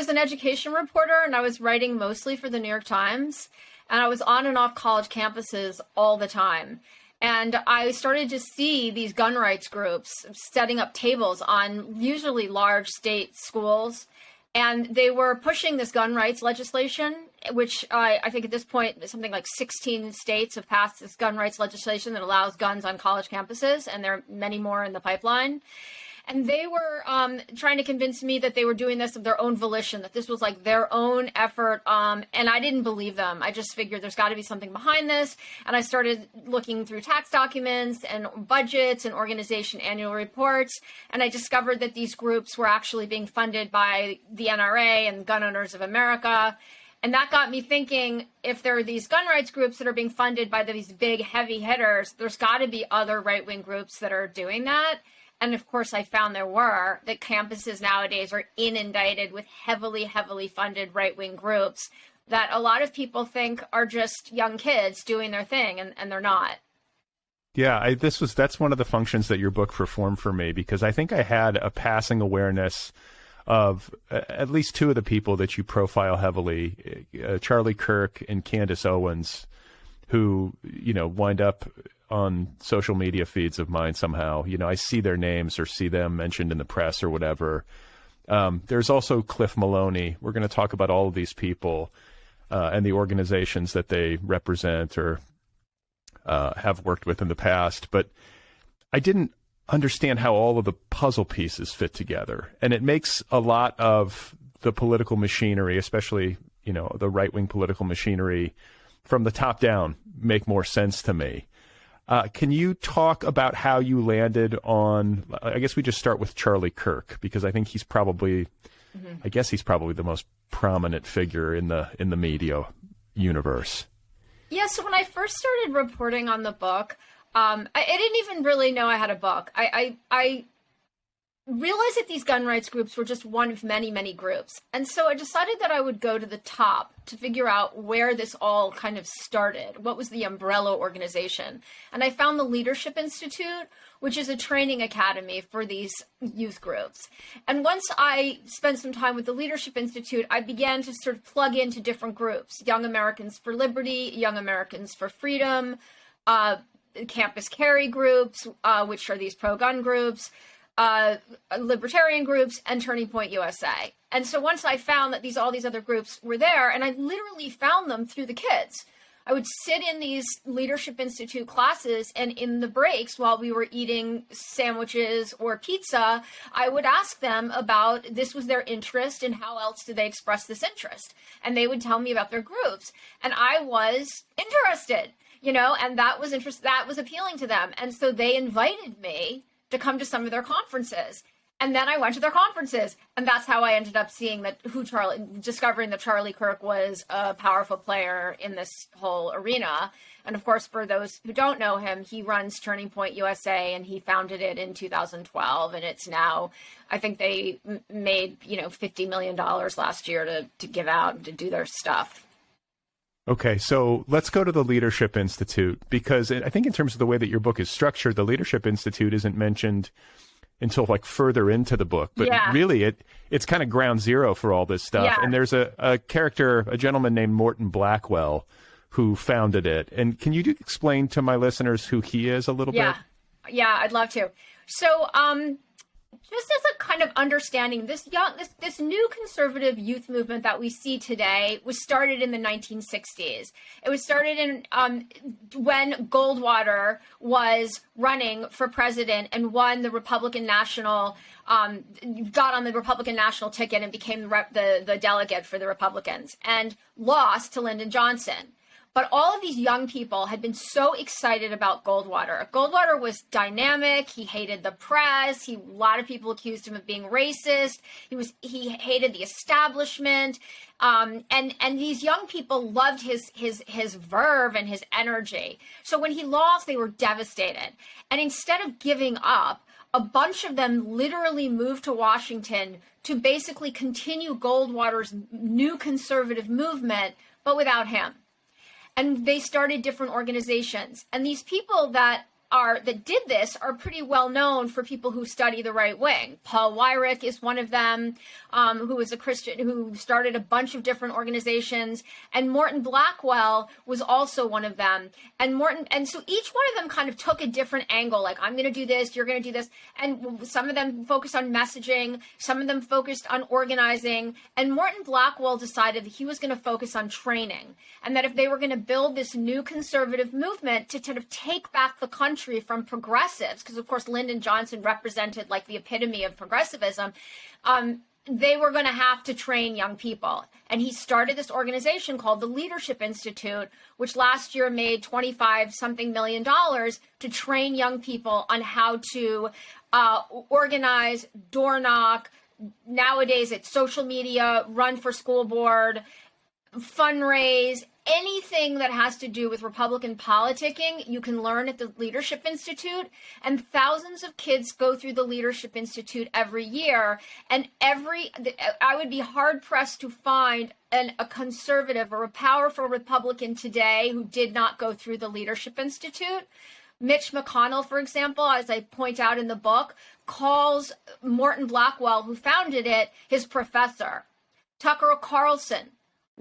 was an education reporter, and I was writing mostly for the New York Times, and I was on and off college campuses all the time. And I started to see these gun rights groups setting up tables on usually large state schools. And they were pushing this gun rights legislation, which I think at this point, something like 16 states have passed this gun rights legislation that allows guns on college campuses. And there are many more in the pipeline. And they were trying to convince me that they were doing this of their own volition, that this was like their own effort. And I didn't believe them. I just figured there's got to be something behind this. And I started looking through tax documents and budgets and organization annual reports. And I discovered that these groups were actually being funded by the NRA and Gun Owners of America. And that got me thinking, if there are these gun rights groups that are being funded by these big heavy hitters, there's got to be other right-wing groups that are doing that. And of course, I found there were, that campuses nowadays are inundated with heavily, heavily funded right-wing groups that a lot of people think are just young kids doing their thing, and they're not. Yeah, that's one of the functions that your book performed for me, because I think I had a passing awareness of at least two of the people that you profile heavily, Charlie Kirk and Candace Owens, who, wind up on social media feeds of mine somehow. I see their names or see them mentioned in the press or whatever. There's also Cliff Maloney. We're going to talk about all of these people and the organizations that they represent or have worked with in the past. But I didn't understand how all of the puzzle pieces fit together. And it makes a lot of the political machinery, especially, the right-wing political machinery from the top down, make more sense to me. Can you talk about how you landed on, I guess we just start with Charlie Kirk, because I think he's probably, the most prominent figure in the media universe. Yeah, so when I first started reporting on the book, I didn't even really know I had a book. I realized that these gun rights groups were just one of many, many groups. And so I decided that I would go to the top to figure out where this all kind of started. What was the umbrella organization? And I found the Leadership Institute, which is a training academy for these youth groups. And once I spent some time with the Leadership Institute, I began to sort of plug into different groups: Young Americans for Liberty, Young Americans for Freedom, Campus Carry groups, which are these pro-gun groups, libertarian groups, and Turning Point USA. And so once I found that all these other groups were there, and I literally found them through the kids. I would sit in these Leadership Institute classes, and in the breaks while we were eating sandwiches or pizza, I would ask them about this was their interest and how else did they express this interest. And they would tell me about their groups. And I was interested, and that was appealing to them. And so they invited me to come to some of their conferences. And then I went to their conferences, and that's how I ended up discovering that Charlie Kirk was a powerful player in this whole arena. And of course, for those who don't know him, he runs Turning Point USA, and he founded it in 2012. And it's now, I think they made, $50 million last year to give out and to do their stuff. Okay, so let's go to the Leadership Institute, because I think in terms of the way that your book is structured, the Leadership Institute isn't mentioned until further into the book. But really, it's kind of ground zero for all this stuff. Yeah. And there's a character, a gentleman named Morton Blackwell, who founded it. And can you explain to my listeners who he is a little bit? Yeah, I'd love to. So, just as a kind of understanding, this new conservative youth movement that we see today was started in the 1960s. It was started in when Goldwater was running for president and won the Republican National, got on the Republican National ticket and became the delegate for the Republicans, and lost to Lyndon Johnson. But all of these young people had been so excited about Goldwater. Goldwater was dynamic. He hated the press. A lot of people accused him of being racist. He hated the establishment. And these young people loved his verve and his energy. So when he lost, they were devastated. And instead of giving up, a bunch of them literally moved to Washington to basically continue Goldwater's new conservative movement, but without him. And they started different organizations. And these people that that did this are pretty well known for people who study the right wing. Paul Weyrich is one of them, who was a Christian who started a bunch of different organizations, and Morton Blackwell was also one of them. And so each one of them kind of took a different angle, like, I'm going to do this, you're going to do this. And some of them focused on messaging, some of them focused on organizing, and Morton Blackwell decided that he was going to focus on training, and that if they were going to build this new conservative movement to sort of take back the country from progressives, because of course Lyndon Johnson represented like the epitome of progressivism, they were going to have to train young people. And he started this organization called the Leadership Institute, which last year made $25-something million to train young people on how to organize, door knock. Nowadays it's social media, run for school board, fundraise, anything that has to do with Republican politicking, you can learn at the Leadership Institute. And thousands of kids go through the Leadership Institute every year. And I would be hard pressed to find a conservative or a powerful Republican today who did not go through the Leadership Institute. Mitch McConnell, for example, as I point out in the book, calls Morton Blackwell, who founded it, his professor. Tucker Carlson.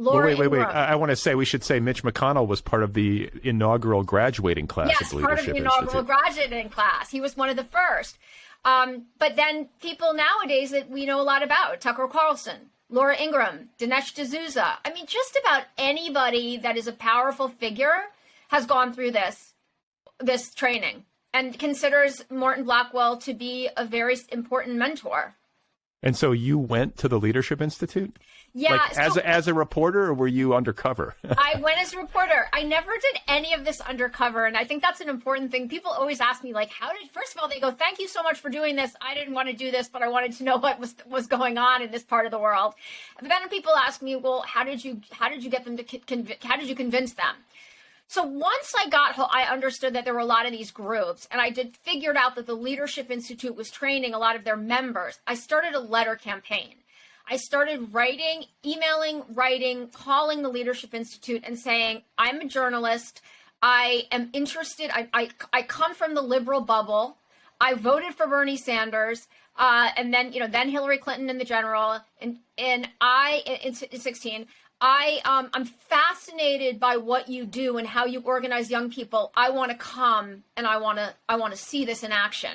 Wait. I want to say, we should say Mitch McConnell was part of the inaugural graduating class of the Leadership Institute. Yes, part of the inaugural graduating class. He was one of the first. But then people nowadays that we know a lot about, Tucker Carlson, Laura Ingraham, Dinesh D'Souza. I mean, just about anybody that is a powerful figure has gone through this training and considers Morton Blackwell to be a very important mentor. And so you went to the Leadership Institute? Yeah. Like as a reporter, or were you undercover? I went as a reporter. I never did any of this undercover. And I think that's an important thing. People always ask me, like, first of all, they go, thank you so much for doing this. I didn't want to do this, but I wanted to know what was going on in this part of the world. But then people ask me, well, how did you get them to how did you convince them? So once I understood that there were a lot of these groups, and I figured out that the Leadership Institute was training a lot of their members, I started a letter campaign. I started emailing, calling the Leadership Institute and saying, I'm a journalist. I am interested. I come from the liberal bubble. I voted for Bernie Sanders. And then Hillary Clinton in the general. And in 2016, I'm fascinated by what you do and how you organize young people. I want to come and I want to see this in action.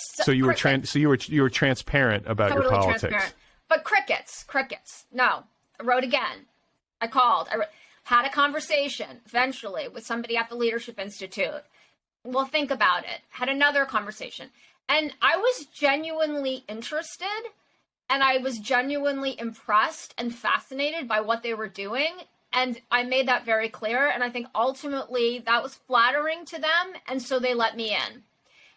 So you were transparent about your politics. Transparent. But crickets. No, I wrote again. I called. Had a conversation eventually with somebody at the Leadership Institute. Well, think about it. Had another conversation. And I was genuinely interested, and I was genuinely impressed and fascinated by what they were doing. And I made that very clear. And I think ultimately that was flattering to them. And so they let me in.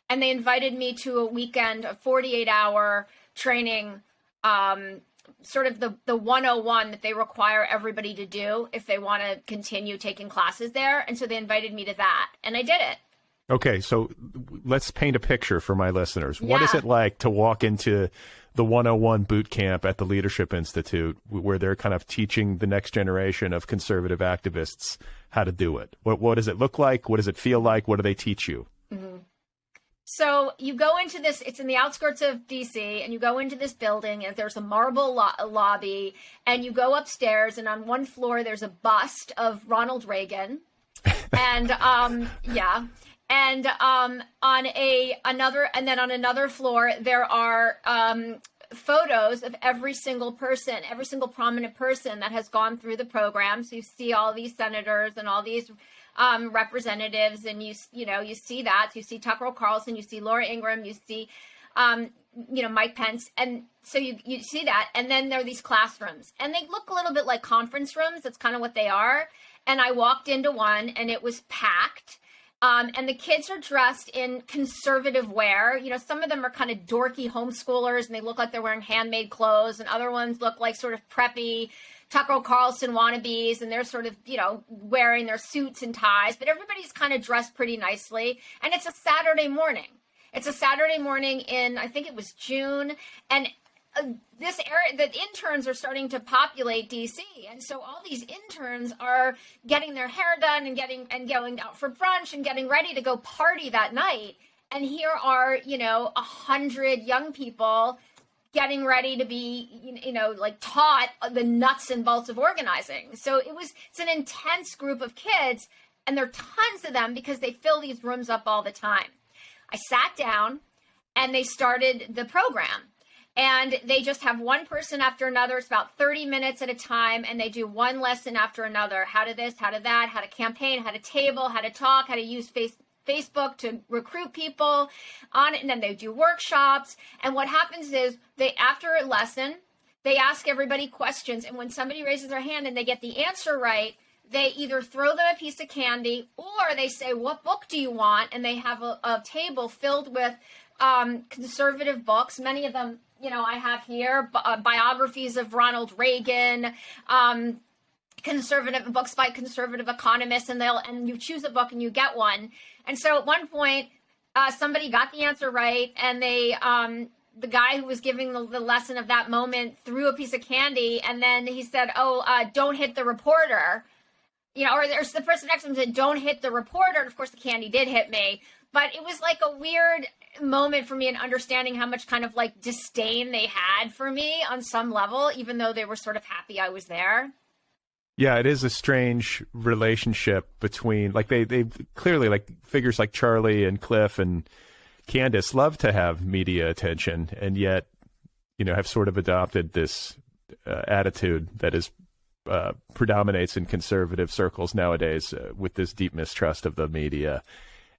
And they invited me to a weekend, a 48-hour training, sort of the 101 that they require everybody to do if they want to continue taking classes there. And so they invited me to that, and I did it. Okay, so let's paint a picture for my listeners. What is it like to walk into the 101 boot camp at the Leadership Institute, where they're kind of teaching the next generation of conservative activists how to do it? What does it look like? What does it feel like? What do they teach you? Mm-hmm. So you go into this, it's in the outskirts of DC, and you go into this building, and there's a marble lobby, and you go upstairs, and on one floor there's a bust of Ronald Reagan. And and on another floor there are photos of every single prominent person that has gone through the program. So you see all these senators and all these representatives, and you see that. You see Tucker Carlson, you see Laura Ingraham, you see Mike Pence, and so you see that. And then there are these classrooms, and they look a little bit like conference rooms. That's kind of what they are. And I walked into one, and it was packed. And the kids are dressed in conservative wear. Some of them are kind of dorky homeschoolers, and they look like they're wearing handmade clothes, and other ones look like sort of preppy Tucker Carlson wannabes, and they're sort of, wearing their suits and ties, but everybody's kind of dressed pretty nicely. And it's a Saturday morning. In, I think it was June. And this area, the interns are starting to populate DC, and so all these interns are getting their hair done and going out for brunch and getting ready to go party that night. And here are 100 young people getting ready to be like taught the nuts and bolts of organizing. So it's an intense group of kids, and there are tons of them because they fill these rooms up all the time. I sat down and they started the program. And they just have one person after another. It's about 30 minutes at a time. And they do one lesson after another. How to this, how to that, how to campaign, how to table, how to talk, how to use Facebook to recruit people on it. And then they do workshops. And what happens is after a lesson, they ask everybody questions. And when somebody raises their hand and they get the answer right, they either throw them a piece of candy or they say, what book do you want? And they have a table filled with conservative books. Many of them, I have here biographies of Ronald Reagan, conservative books by conservative economists, and you choose a book and you get one. And so at one point, somebody got the answer right, and the guy who was giving the lesson of that moment threw a piece of candy, and then he said, don't hit the reporter. Or there's the person next to him said, don't hit the reporter. And of course, the candy did hit me. But it was like a weird moment for me in understanding how much kind of like disdain they had for me on some level, even though they were sort of happy I was there. Yeah, it is a strange relationship between, like, they clearly, like, figures like Charlie and Cliff and Candace love to have media attention, and yet, have sort of adopted this attitude that is predominates in conservative circles nowadays with this deep mistrust of the media.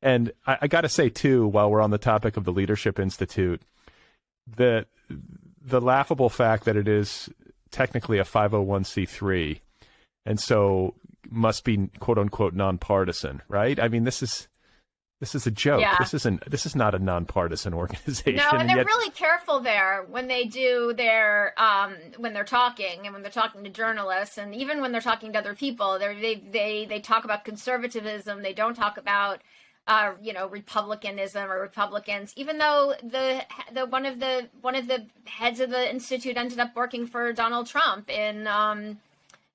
And I got to say, too, while we're on the topic of the Leadership Institute, the laughable fact that it is technically a 501c3 and so must be, quote unquote, nonpartisan, right? I mean, this is a joke. Yeah. This is not a nonpartisan organization. No, and they're really careful there when they do their when they're talking and when they're talking to journalists, and even when they're talking to other people. They talk about conservatism. They don't talk about Republicanism or Republicans, even though the one of the heads of the institute ended up working for Donald Trump in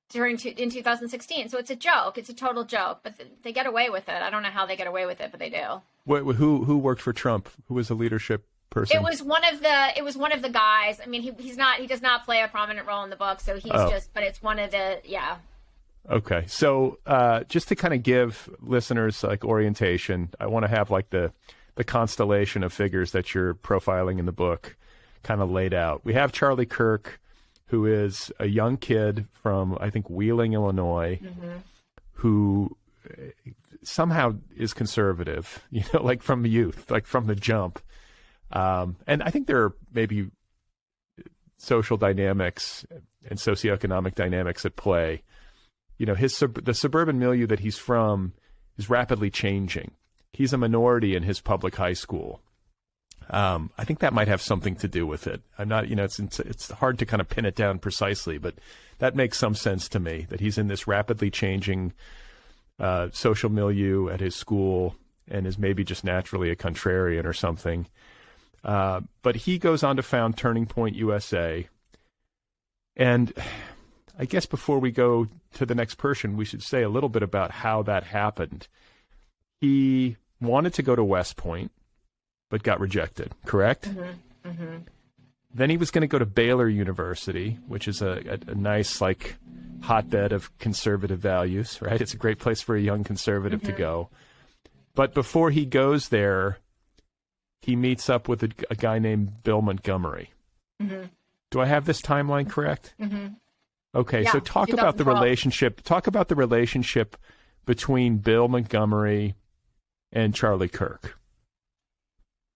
2016. So it's a joke. It's a total joke, but they get away with it. I don't know how they get away with it, but they do. Who worked for Trump? Who was the leadership person? It was one of the guys. I mean, he does not play a prominent role in the book, so he's but it's one of the, yeah. Okay. So just to kind of give listeners like orientation, I want to have like the constellation of figures that you're profiling in the book kind of laid out. We have Charlie Kirk, who is a young kid from, I think, Wheeling, Illinois, who somehow is conservative, like from youth, like from the jump. And I think there are maybe social dynamics and socioeconomic dynamics at play. The suburban milieu that he's from is rapidly changing. He's a minority in his public high school. I think that might have something to do with it. I'm not, it's hard to kind of pin it down precisely, but that makes some sense to me that he's in this rapidly changing social milieu at his school and is maybe just naturally a contrarian or something. But he goes on to found Turning Point USA. And I guess before we go to the next person, we should say a little bit about how that happened. He wanted to go to West Point, but got rejected, correct? Then he was going to go to Baylor University, which is a nice, like, hotbed of conservative values, right? It's a great place for a young conservative to go. But before he goes there, he meets up with a guy named Bill Montgomery. Do I have this timeline correct? Okay, yeah, so talk about the relationship. Talk about the relationship between Bill Montgomery and Charlie Kirk.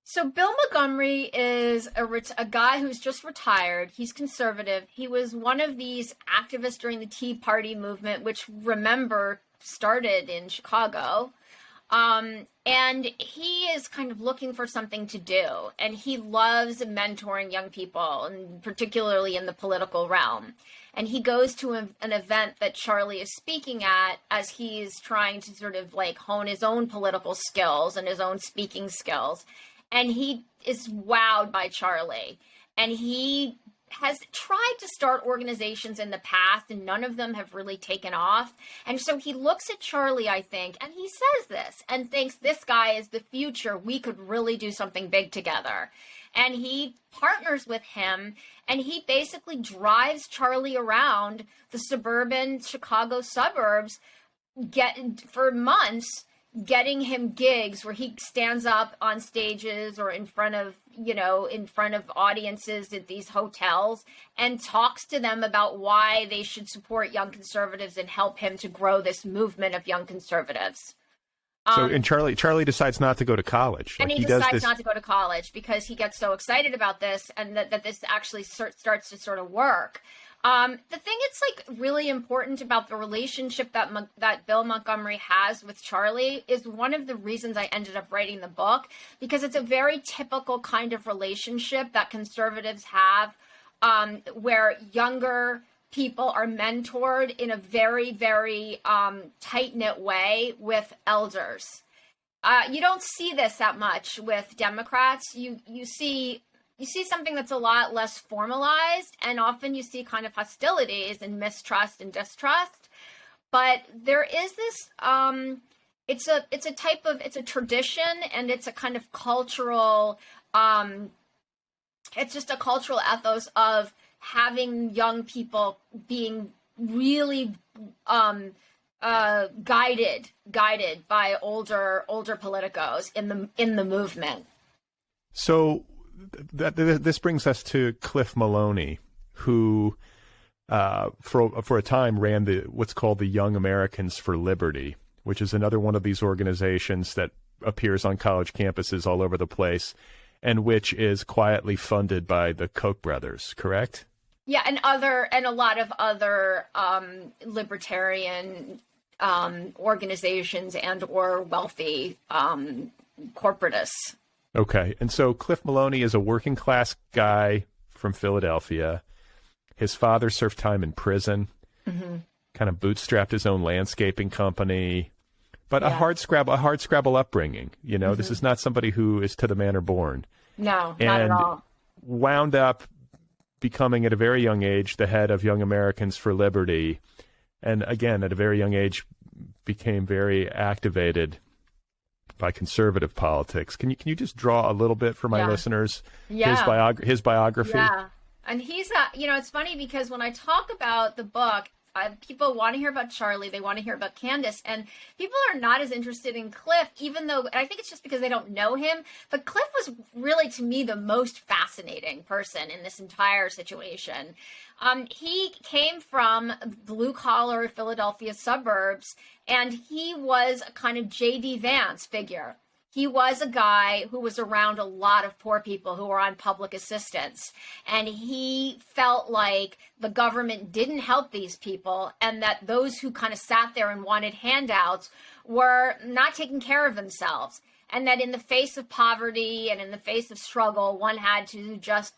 So Bill Montgomery is a guy who's just retired. He's conservative. He was one of these activists during the Tea Party movement, which, remember, started in Chicago. And he is kind of looking for something to do. And he loves mentoring young people, and particularly in the political realm. And he goes to an event that Charlie is speaking at as he's trying to sort of like hone his own political skills and his own speaking skills. And he is wowed by Charlie. And he has tried to start organizations in the past, and none of them have really taken off. And so he looks at Charlie, I think, and he says this and thinks, this guy is the future. We could really do something big together. And he partners with him, and he basically drives Charlie around the suburban Chicago suburbs for months, getting him gigs where he stands up on stages or in front of audiences at these hotels and talks to them about why they should support young conservatives and help him to grow this movement of young conservatives. And Charlie decides not to go to college. And he decides not to go to college because he gets so excited about this, and that this actually starts to sort of work. The thing that's like really important about the relationship that Bill Montgomery has with Charlie is one of the reasons I ended up writing the book, because it's a very typical kind of relationship that conservatives have, where younger people are mentored in a very, very tight-knit way with elders. You don't see this that much with Democrats. You see something that's a lot less formalized, and often you see kind of hostilities and mistrust and distrust. But there is this, it's a tradition, and it's a kind of cultural, it's just a cultural ethos of having young people being really guided by older politicos in the movement. So this brings us to Cliff Maloney, who for a time ran what's called the Young Americans for Liberty, which is another one of these organizations that appears on college campuses all over the place, and which is quietly funded by the Koch brothers, correct? Yeah, and a lot of other libertarian organizations and or wealthy corporatists. Okay, and so Cliff Maloney is a working class guy from Philadelphia. His father served time in prison, kind of bootstrapped his own landscaping company, but a hard scrabble upbringing. You know, this is not somebody who is to the manor born. No, not at all. Wound up becoming at a very young age the head of Young Americans for Liberty, and again at a very young age became very activated by conservative politics. Can you just draw a little bit for my listeners his biography? Yeah, and he's it's funny because when I talk about the book, people want to hear about Charlie, they want to hear about Candace, and people are not as interested in Cliff, even though, and I think it's just because they don't know him, but Cliff was really, to me, the most fascinating person in this entire situation. He came from blue-collar Philadelphia suburbs, and he was a kind of J.D. Vance figure. He was a guy who was around a lot of poor people who were on public assistance. And he felt like the government didn't help these people, and that those who kind of sat there and wanted handouts were not taking care of themselves. And that in the face of poverty and in the face of struggle, one had to just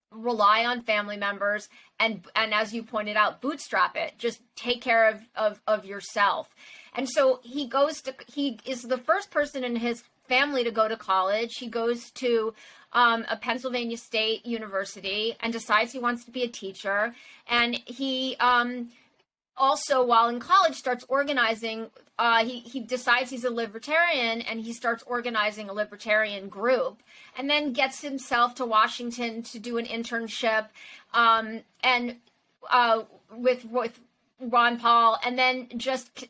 rely on family members and as you pointed out, bootstrap it. Just take care of yourself. And so he is the first person in his family to go to college. He goes to a Pennsylvania State University and decides he wants to be a teacher. And he also, while in college, starts organizing. He decides he's a libertarian, and he starts organizing a libertarian group, and then gets himself to Washington to do an internship, and with Ron Paul, and then just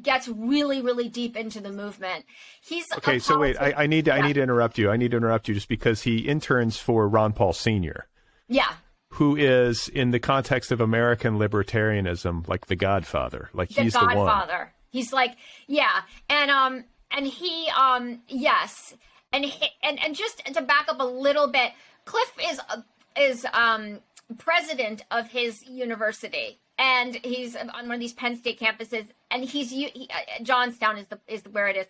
gets really, really deep into the movement. He's okay. So wait, I need to interrupt you. I need to interrupt you just because he interns for Ron Paul Sr. Yeah. Who is, in the context of American libertarianism, like the Godfather. Like he's the Godfather. He's like, yeah, and he, yes, and just to back up a little bit, Cliff is president of his university. And he's on one of these Penn State campuses, and Johnstown is where it is.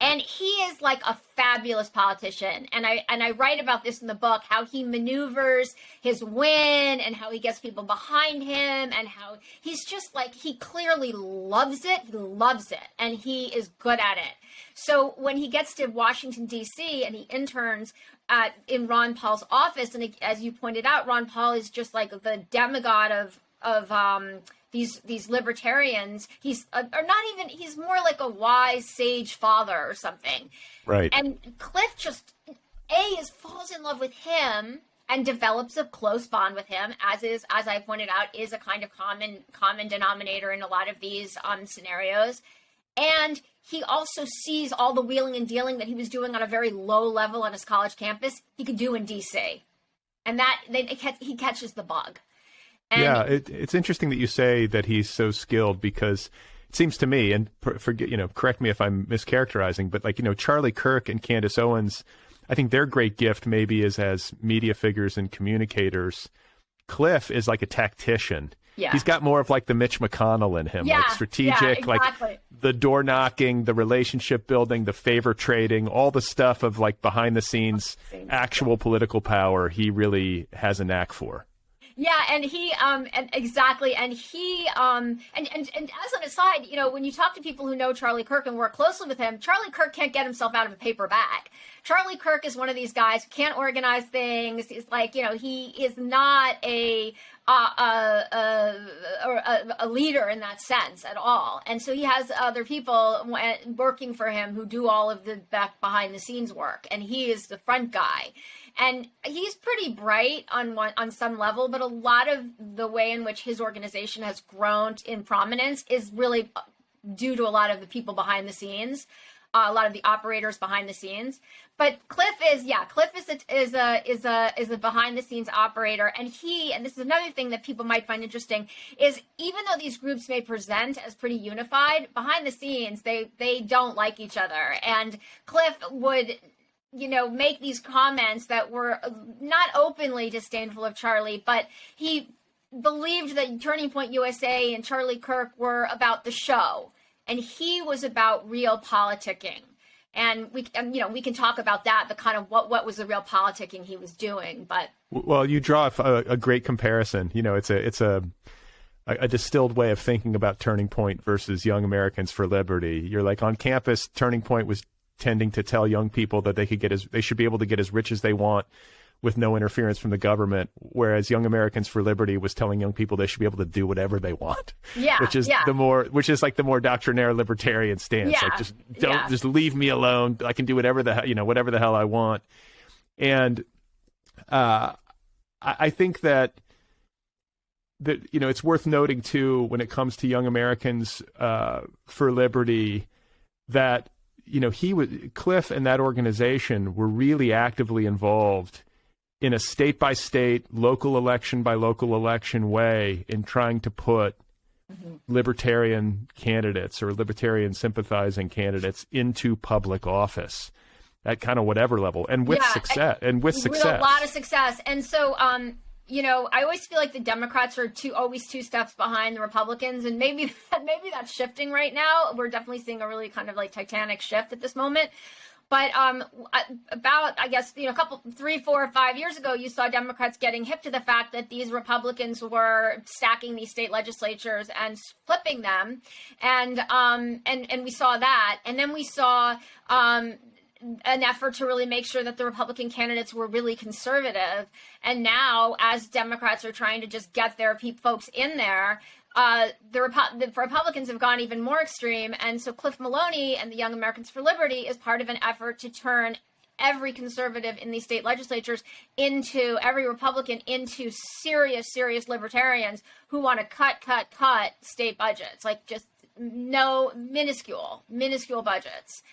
And he is like a fabulous politician. And I write about this in the book, how he maneuvers his win and how he gets people behind him and how he's just like, he clearly loves it. He loves it. And he is good at it. So when he gets to Washington, D.C. and he interns in Ron Paul's office, and as you pointed out, Ron Paul is just like the demigod of these libertarians. He's he's more like a wise sage father or something. Right. And Cliff just falls in love with him and develops a close bond with him, as I pointed out, is a kind of common denominator in a lot of these scenarios. And he also sees all the wheeling and dealing that he was doing on a very low level on his college campus, he could do in DC. And he catches the bug. And yeah, it's interesting that you say that he's so skilled, because it seems to me, and correct me if I'm mischaracterizing, but Charlie Kirk and Candace Owens, I think their great gift maybe is as media figures and communicators. Cliff is like a tactician. Yeah. He's got more of like the Mitch McConnell in him, like strategic, exactly. like the door knocking, the relationship building, the favor trading, all the stuff of like behind the scenes, actual political power. He really has a knack for. Yeah, and he and exactly, and he and as an aside, when you talk to people who know Charlie Kirk and work closely with him, Charlie Kirk can't get himself out of a paper bag. Charlie Kirk is one of these guys who can't organize things. He's like, he is not a leader in that sense at all. And so he has other people working for him who do all of the back behind the scenes work, and he is the front guy. And he's pretty bright on some level, but a lot of the way in which his organization has grown in prominence is really due to a lot of the people behind the scenes, a lot of the operators behind the scenes. But Cliff is a behind the scenes operator, and this is another thing that people might find interesting, is even though these groups may present as pretty unified, behind the scenes they don't like each other, and Cliff would make these comments that were not openly disdainful of Charlie, but he believed that Turning Point USA and Charlie Kirk were about the show, and he was about real politicking. And we can talk about that, the kind of what was the real politicking he was doing. But well, you draw a great comparison. It's a distilled way of thinking about Turning Point versus Young Americans for Liberty. You're like, on campus, Turning Point was tending to tell young people that they should be able to get as rich as they want with no interference from the government, whereas Young Americans for Liberty was telling young people they should be able to do whatever they want. Yeah, which is like the more doctrinaire libertarian stance. Yeah, like just leave me alone. I can do whatever the hell I want. And I think that it's worth noting too, when it comes to Young Americans for Liberty, that Cliff and that organization were really actively involved in a state by state, local election by local election way in trying to put libertarian candidates or libertarian sympathizing candidates into public office at kind of whatever level, and with success. With a lot of success. And so I always feel like the Democrats are always two steps behind the Republicans, and maybe that's shifting right now. We're definitely seeing a really kind of like titanic shift at this moment. But about, I guess, 3, 4, 5 years ago, you saw Democrats getting hip to the fact that these Republicans were stacking these state legislatures and flipping them, and we saw that, and then we saw an effort to really make sure that the Republican candidates were really conservative. And now, as Democrats are trying to just get their folks in there, the Republicans have gone even more extreme. And so Cliff Maloney and the Young Americans for Liberty is part of an effort to turn every conservative in these state legislatures every Republican into serious libertarians who want to cut state budgets, like just no minuscule budgets.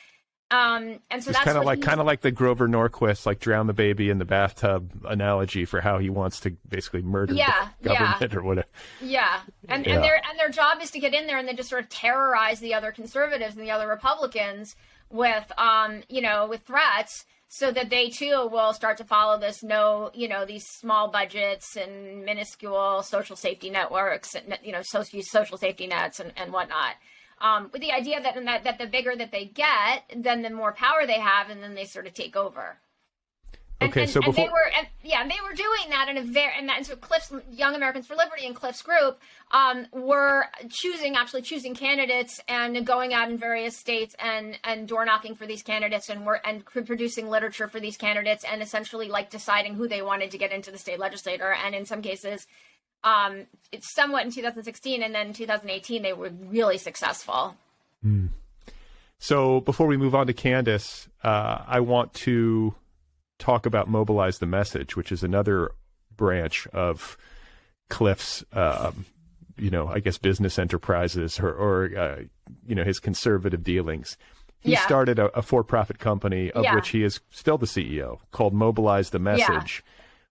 And so it's that's kind of like the Grover Norquist, like drown the baby in the bathtub analogy for how he wants to basically murder the government or whatever. Yeah. And their job is to get in there and then just sort of terrorize the other conservatives and the other Republicans with threats, so that they too will start to follow these small budgets and minuscule social safety networks and social safety nets and whatnot. with the idea that the bigger that they get, then the more power they have, and then they sort of take over. Okay, so before they were doing that and so Cliff's Young Americans for Liberty and Cliff's group were choosing candidates and going out in various states and door knocking for these candidates and producing literature for these candidates and essentially like deciding who they wanted to get into the state legislature. And in some cases, it's somewhat in 2016, and then in 2018 they were really successful. So before we move on to Candace, I want to talk about Mobilize the Message, which is another branch of Cliff's, I guess business enterprises or his conservative dealings. He started a for-profit company of which he is still the CEO, called Mobilize the Message,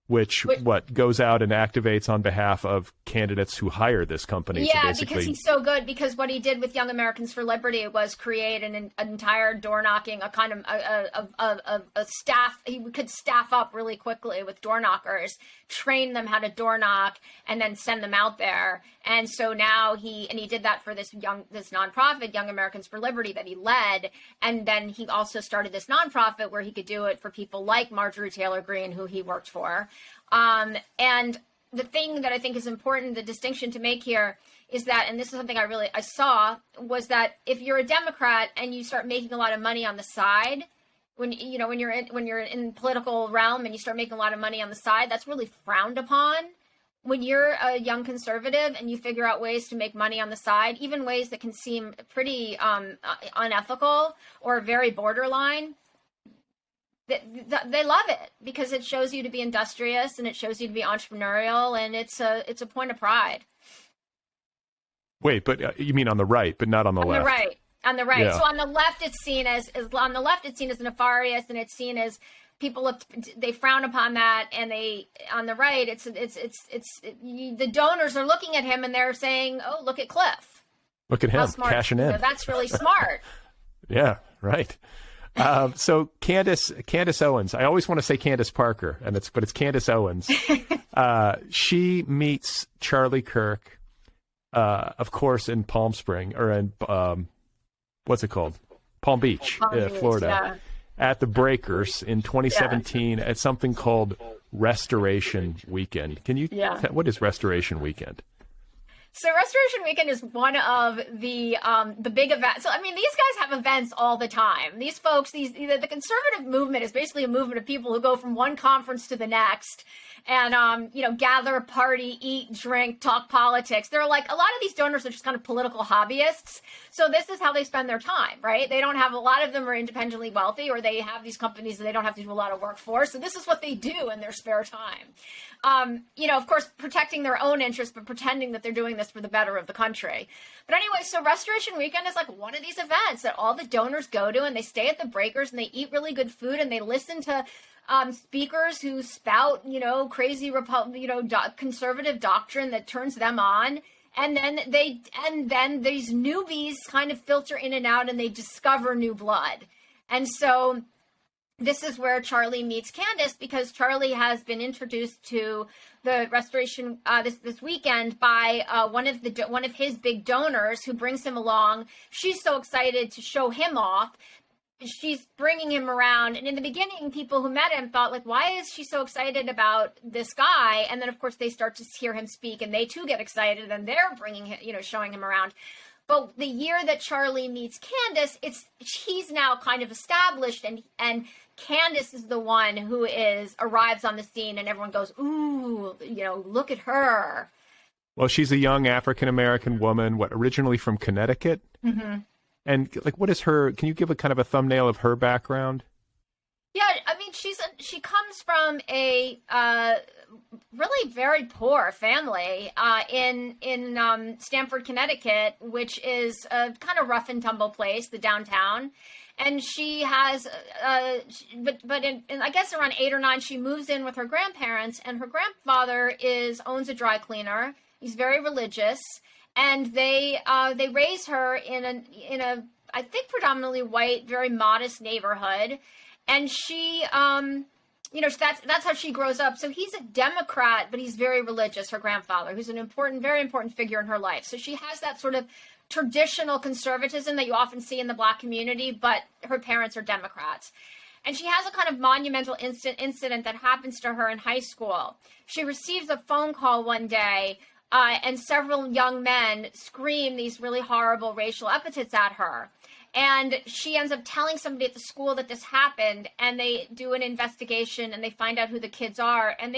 which goes out and activates on behalf of candidates who hire this company. Yeah, because he's so good. Because what he did with Young Americans for Liberty was create an entire door knocking, a kind of a staff. He could staff up really quickly with door knockers, train them how to door knock, and then send them out there. And so now he did that for this nonprofit, Young Americans for Liberty, that he led. And then he also started this nonprofit where he could do it for people like Marjorie Taylor Greene, who he worked for. And the thing that I think is important, the distinction to make here is that, and this is something I saw, was that if you're a Democrat and you start making a lot of money on the side, when you're in the political realm and you start making a lot of money on the side, that's really frowned upon. When you're a young conservative and you figure out ways to make money on the side, even ways that can seem pretty unethical or very borderline, they love it because it shows you to be industrious and it shows you to be entrepreneurial, and it's a point of pride. Wait, but you mean on the right, but not on the left? On the right. Yeah. So on the left, it's seen as nefarious, and it's seen as people they frown upon that, and on the right, it's the donors are looking at him and they're saying, "Oh, look at Cliff. Look at him cashing in. That's really smart." Yeah, right. So Candace Owens, I always want to say Candace Parker, but it's Candace Owens. She meets Charlie Kirk, of course, in Palm Spring or in what's it called? Palm Beach, Florida, at the Breakers in 2017 at something called Restoration Weekend. Can you? What is Restoration Weekend? So Restoration Weekend is one of the big events. So I mean, these guys have events all the time. These folks, the conservative movement is basically a movement of people who go from one conference to the next, and gather, party, eat, drink, talk politics. They're like, a lot of these donors are just kind of political hobbyists. So this is how they spend their time, right? They don't have, a lot of them are independently wealthy, or they have these companies that they don't have to do a lot of work for. So this is what they do in their spare time. Of course, protecting their own interests, but pretending that they're doing this for the better of the country. But anyway, so Restoration Weekend is like one of these events that all the donors go to, and they stay at the Breakers and they eat really good food and they listen to speakers who spout, crazy conservative doctrine that turns them on. And then these newbies kind of filter in and out and they discover new blood. And so this is where Charlie meets Candace, because Charlie has been introduced to the Restoration this weekend by one of his big donors who brings him along. She's so excited to show him off. She's bringing him around. And in the beginning, people who met him thought, like, why is she so excited about this guy? And then, of course, they start to hear him speak and they too get excited and they're bringing him, showing him around. But the year that Charlie meets Candace, he's now kind of established, and Candace is the one who arrives on the scene, and everyone goes, ooh, look at her. Well, she's a young African-American woman, originally from Connecticut? Mm-hmm. And what is her, can you give a kind of a thumbnail of her background? Yeah, I mean, she comes from a really very poor family in Stamford, Connecticut, which is a kind of rough and tumble place, the downtown. And she has, but in I guess around 8 or 9, she moves in with her grandparents, and her grandfather owns a dry cleaner. He's very religious, and they raise her in a I think predominantly white, very modest neighborhood. And she, that's how she grows up. So he's a Democrat, but he's very religious, her grandfather, who's an very important figure in her life. So she has that sort of traditional conservatism that you often see in the Black community, but her parents are Democrats. And she has a kind of monumental incident that happens to her in high school. She receives a phone call one day, and several young men scream these really horrible racial epithets at her. And she ends up telling somebody at the school that this happened, and they do an investigation and they find out who the kids are, and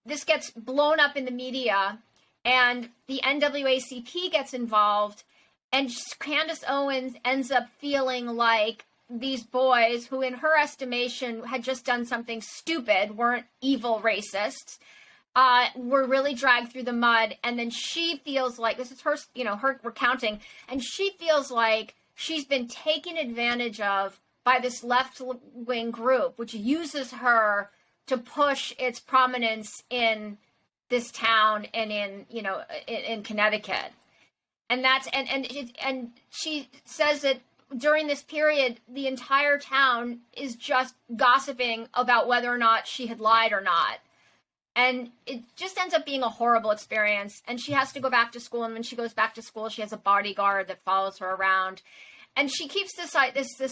this gets blown up in the media, and the NAACP gets involved, and Candace Owens ends up feeling like these boys, who in her estimation had just done something stupid, weren't evil racists, were really dragged through the mud. And then she feels like, this is her, her recounting, and she feels like she's been taken advantage of by this left-wing group, which uses her to push its prominence in this town and in Connecticut. And and she says that during this period, the entire town is just gossiping about whether or not she had lied or not. And it just ends up being a horrible experience. And she has to go back to school. And when she goes back to school, she has a bodyguard that follows her around. And she keeps this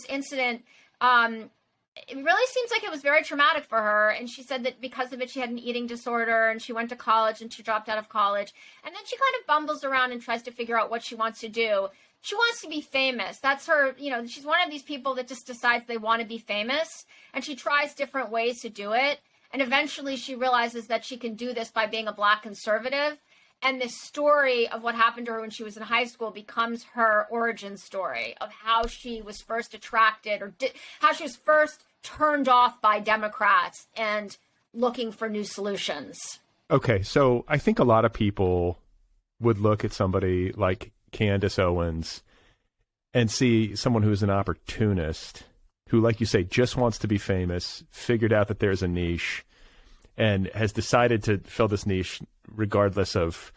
incident. It really seems like it was very traumatic for her. And she said that because of it, she had an eating disorder, and she went to college and she dropped out of college. And then she kind of bumbles around and tries to figure out what she wants to do. She wants to be famous. That's her, she's one of these people that just decides they want to be famous. And she tries different ways to do it. And eventually she realizes that she can do this by being a Black conservative. And this story of what happened to her when she was in high school becomes her origin story of how she was first attracted how she was first turned off by Democrats and looking for new solutions. Okay, so I think a lot of people would look at somebody like Candace Owens and see someone who's an opportunist who, like you say, just wants to be famous, figured out that there's a niche, and has decided to fill this niche regardless of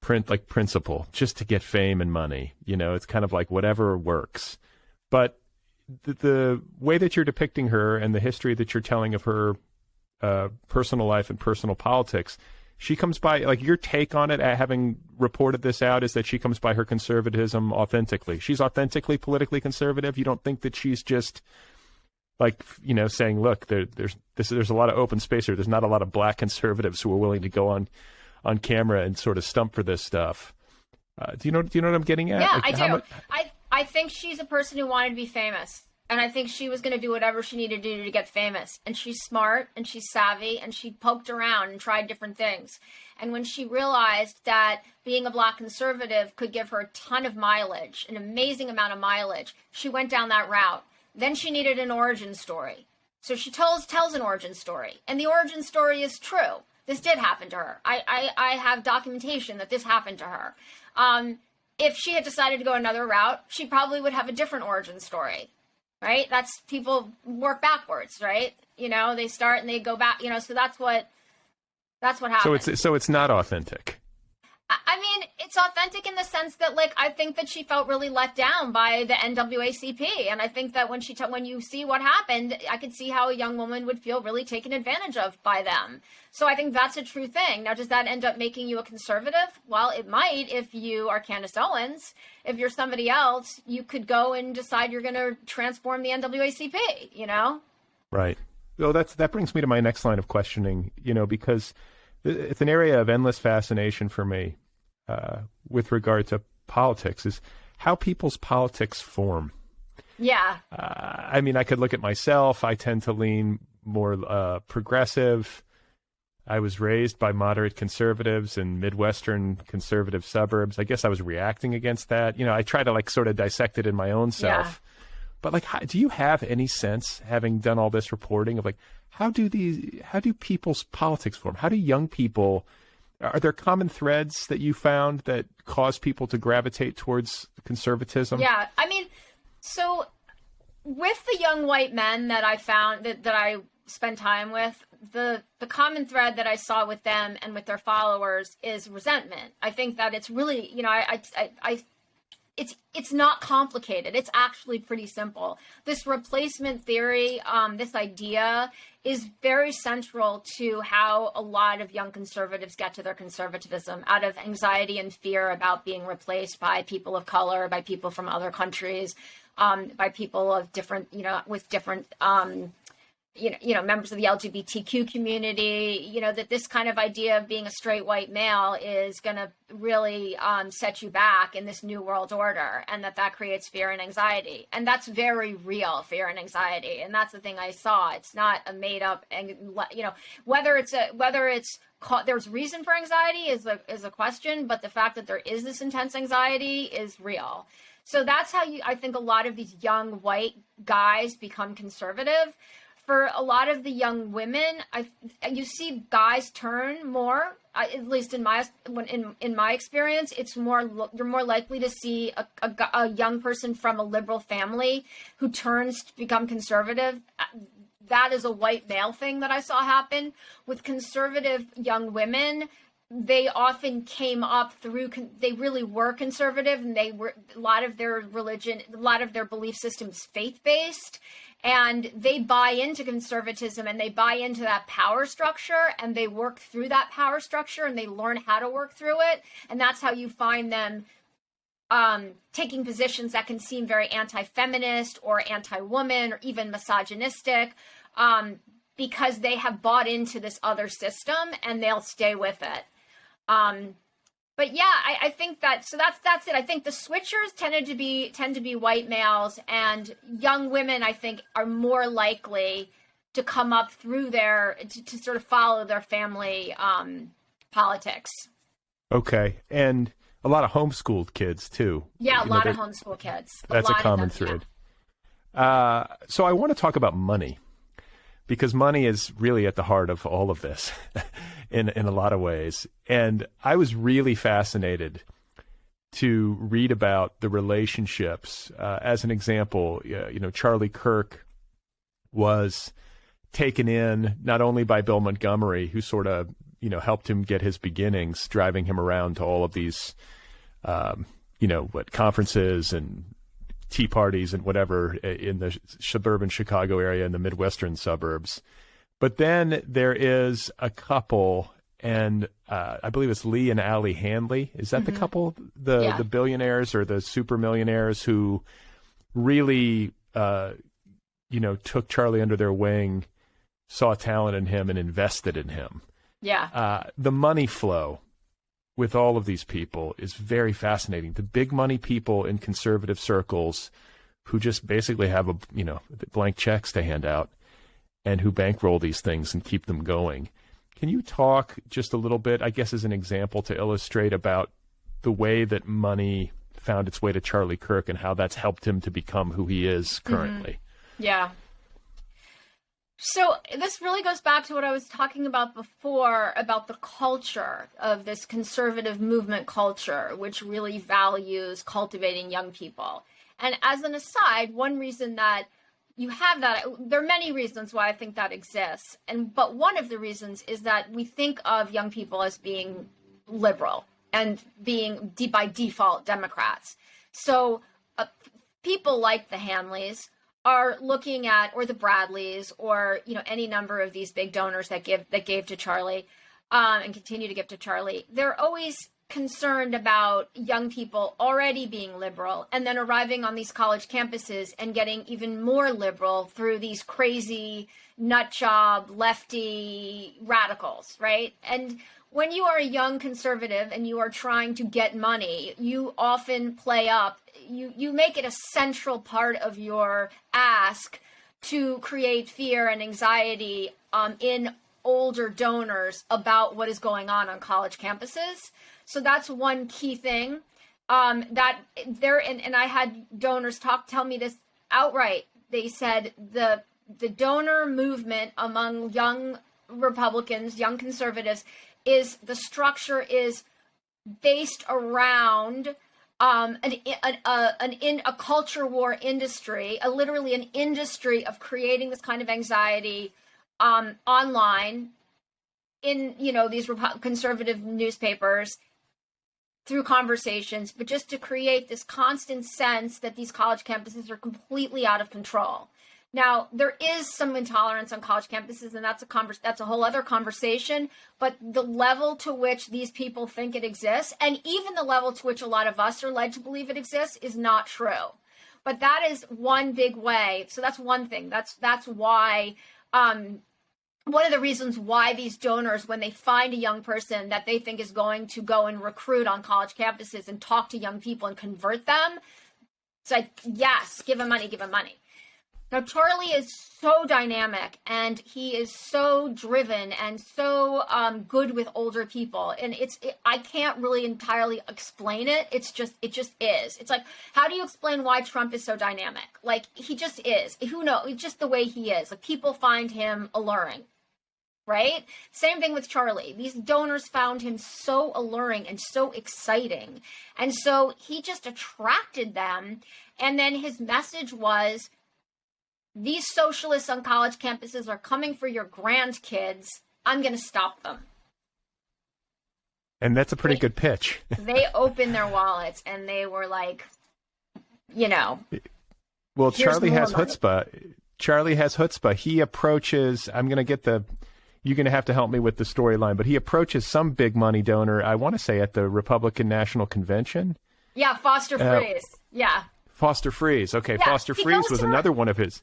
principle, just to get fame and money. It's kind of like whatever works. But the way that you're depicting her and the history that you're telling of her personal life and personal politics, she comes by, like, your take on it, having reported this out, is that she comes by her conservatism authentically. She's authentically politically conservative. You don't think that she's just like, saying, look, there's a lot of open space here. There's not a lot of Black conservatives who are willing to go on camera and sort of stump for this stuff. Do you know what I'm getting at? Yeah, I do. I think she's a person who wanted to be famous. And I think she was going to do whatever she needed to do to get famous. And she's smart and she's savvy and she poked around and tried different things. And when she realized that being a Black conservative could give her a ton of mileage, an amazing amount of mileage, she went down that route. Then she needed an origin story. So she tells an origin story. And the origin story is true. This did happen to her. I have documentation that this happened to her. If she had decided to go another route, she probably would have a different origin story. Right? That's, people work backwards, right? They start and they go back, so that's what happens. So it's not authentic. I mean, it's authentic in the sense that, like, I think that she felt really let down by the NAACP. And I think that when you see what happened, I could see how a young woman would feel really taken advantage of by them. So I think that's a true thing. Now, does that end up making you a conservative? Well, it might if you are Candace Owens. If you're somebody else, you could go and decide you're going to transform the NAACP, Right. Well, that brings me to my next line of questioning, because it's an area of endless fascination for me with regard to politics, is how people's politics form. Yeah. I mean, I could look at myself. I tend to lean more progressive. I was raised by moderate conservatives in Midwestern conservative suburbs. I guess I was reacting against that. I try to sort of dissect it in my own self. Yeah. But do you have any sense, having done all this reporting, of how do people's politics form? How do young people, are there common threads that you found that cause people to gravitate towards conservatism? Yeah, I mean, so with the young white men that I found that I spend time with, the common thread that I saw with them and with their followers is resentment. I think that it's really, it's not complicated. It's actually pretty simple. This replacement theory, this idea is very central to how a lot of young conservatives get to their conservatism, out of anxiety and fear about being replaced by people of color, by people from other countries, by people of different, with different, members of the LGBTQ community, that this kind of idea of being a straight white male is going to really set you back in this new world order, and that creates fear and anxiety. And that's very real, fear and anxiety. And that's the thing I saw. It's not a made up, whether there's reason for anxiety is a question, but the fact that there is this intense anxiety is real. So that's how I think a lot of these young white guys become conservative. For a lot of the young women, you see guys turn more. At least in my experience, you're more likely to see a young person from a liberal family who turns to become conservative. That is a white male thing that I saw happen with conservative young women. They often came up they really were conservative, and a lot of their religion, a lot of their belief systems faith-based. And they buy into conservatism, and they buy into that power structure, and they work through that power structure, and they learn how to work through it. And that's how you find them taking positions that can seem very anti-feminist or anti-woman or even misogynistic, because they have bought into this other system, and they'll stay with it. But yeah, I think that's it. I think the switchers tend to be white males, and young women, I think, are more likely to come up through to sort of follow their family politics. Okay. And a lot of homeschooled kids too. Yeah, a lot of homeschool kids. That's a common thread. Yeah. So I want to talk about money, because money is really at the heart of all of this in a lot of ways. And I was really fascinated to read about the relationships. As an example, Charlie Kirk was taken in not only by Bill Montgomery, who sort of, helped him get his beginnings, driving him around to all of these, conferences and tea parties and whatever in the suburban Chicago area and the Midwestern suburbs. But then there is a couple, and I believe it's Lee and Allie Handley. Is that the couple, the billionaires or the super millionaires who really, took Charlie under their wing, saw talent in him, and invested in him? Yeah. The money flow with all of these people is very fascinating. The big money people in conservative circles who just basically have blank checks to hand out, and who bankroll these things and keep them going. Can you talk just a little bit, I guess as an example to illustrate, about the way that money found its way to Charlie Kirk and how that's helped him to become who he is currently? Mm-hmm. Yeah. So this really goes back to what I was talking about before, about the culture of this conservative movement culture, which really values cultivating young people. And as an aside, one reason that you have that, there are many reasons why I think that exists. But one of the reasons is that we think of young people as being liberal and being by default Democrats. So people like the Handleys are looking at, or the Bradleys, or any number of these big donors that gave to Charlie and continue to give to Charlie. They're always concerned about young people already being liberal and then arriving on these college campuses and getting even more liberal through these crazy nut job lefty radicals, right? And when you are a young conservative and you are trying to get money, you often play up, you make it a central part of your ask to create fear and anxiety in older donors about what is going on college campuses. So that's one key thing that there, and I had donors tell me this outright. They said the donor movement among young Republicans, young conservatives, is the structure is based around a culture war industry, literally an industry of creating this kind of anxiety online in these conservative newspapers, through conversations, but just to create this constant sense that these college campuses are completely out of control. Now, there is some intolerance on college campuses, and that's a whole other conversation, but the level to which these people think it exists, and even the level to which a lot of us are led to believe it exists, is not true. But that is one big way. So that's one thing. That's why one of the reasons why these donors, when they find a young person that they think is going to go and recruit on college campuses and talk to young people and convert them, it's like, yes, give him money, give him money. Now, Charlie is so dynamic, and he is so driven and so good with older people. And I can't really entirely explain it. It just is. It's like, how do you explain why Trump is so dynamic? Like, he just is. Who knows? It's just the way he is. Like, people find him alluring. Right? Same thing with Charlie. These donors found him so alluring and so exciting. And so he just attracted them. And then his message was, these socialists on college campuses are coming for your grandkids. I'm going to stop them. And that's a pretty good pitch. They opened their wallets and they were like, Well, Charlie has chutzpah. Charlie has chutzpah. He approaches, you're going to have to help me with the storyline, but he approaches some big money donor, I want to say at the Republican National Convention. Yeah, Foster Freeze. Yeah. Foster Freeze. Okay, yeah, Foster Freeze was another one of his.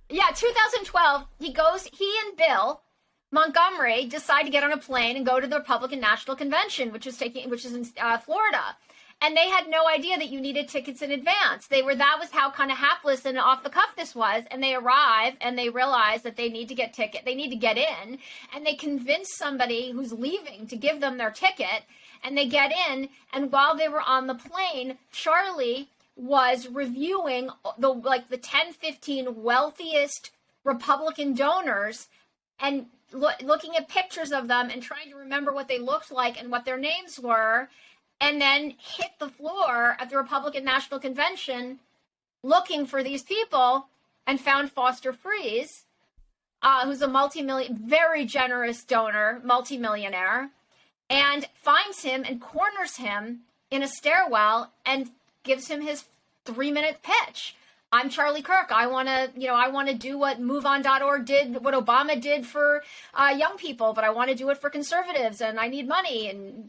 Yeah, 2012, he and Bill Montgomery decide to get on a plane and go to the Republican National Convention, which is in Florida. And they had no idea that you needed tickets in advance. That was how kind of hapless and off the cuff this was. And they arrive and they realize that they need to get in, and they convince somebody who's leaving to give them their ticket, and they get in. And while they were on the plane, Charlie was reviewing the 10, 15 wealthiest Republican donors and looking at pictures of them and trying to remember what they looked like and what their names were, and then hit the floor at the Republican National Convention looking for these people, and found Foster Freeze, who's a very generous donor, multimillionaire, and finds him and corners him in a stairwell and gives him his 3-minute pitch. I'm Charlie Kirk. I want to do what MoveOn.org did, what Obama did for young people, but I want to do it for conservatives, and I need money. And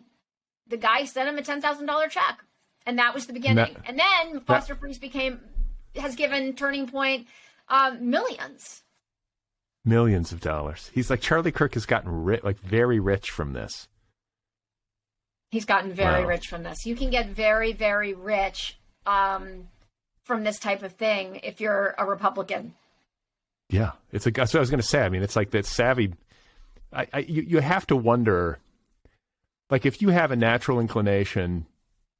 the guy sent him a $10,000 check, and that was the beginning. And then Foster Freeze has given Turning Point millions of dollars. He's like, Charlie Kirk has gotten very rich from this. He's gotten very rich from this. You can get very, very rich from this type of thing if you're a Republican. Yeah, that's what I was going to say. I mean, it's like that savvy. You have to wonder, like, if you have a natural inclination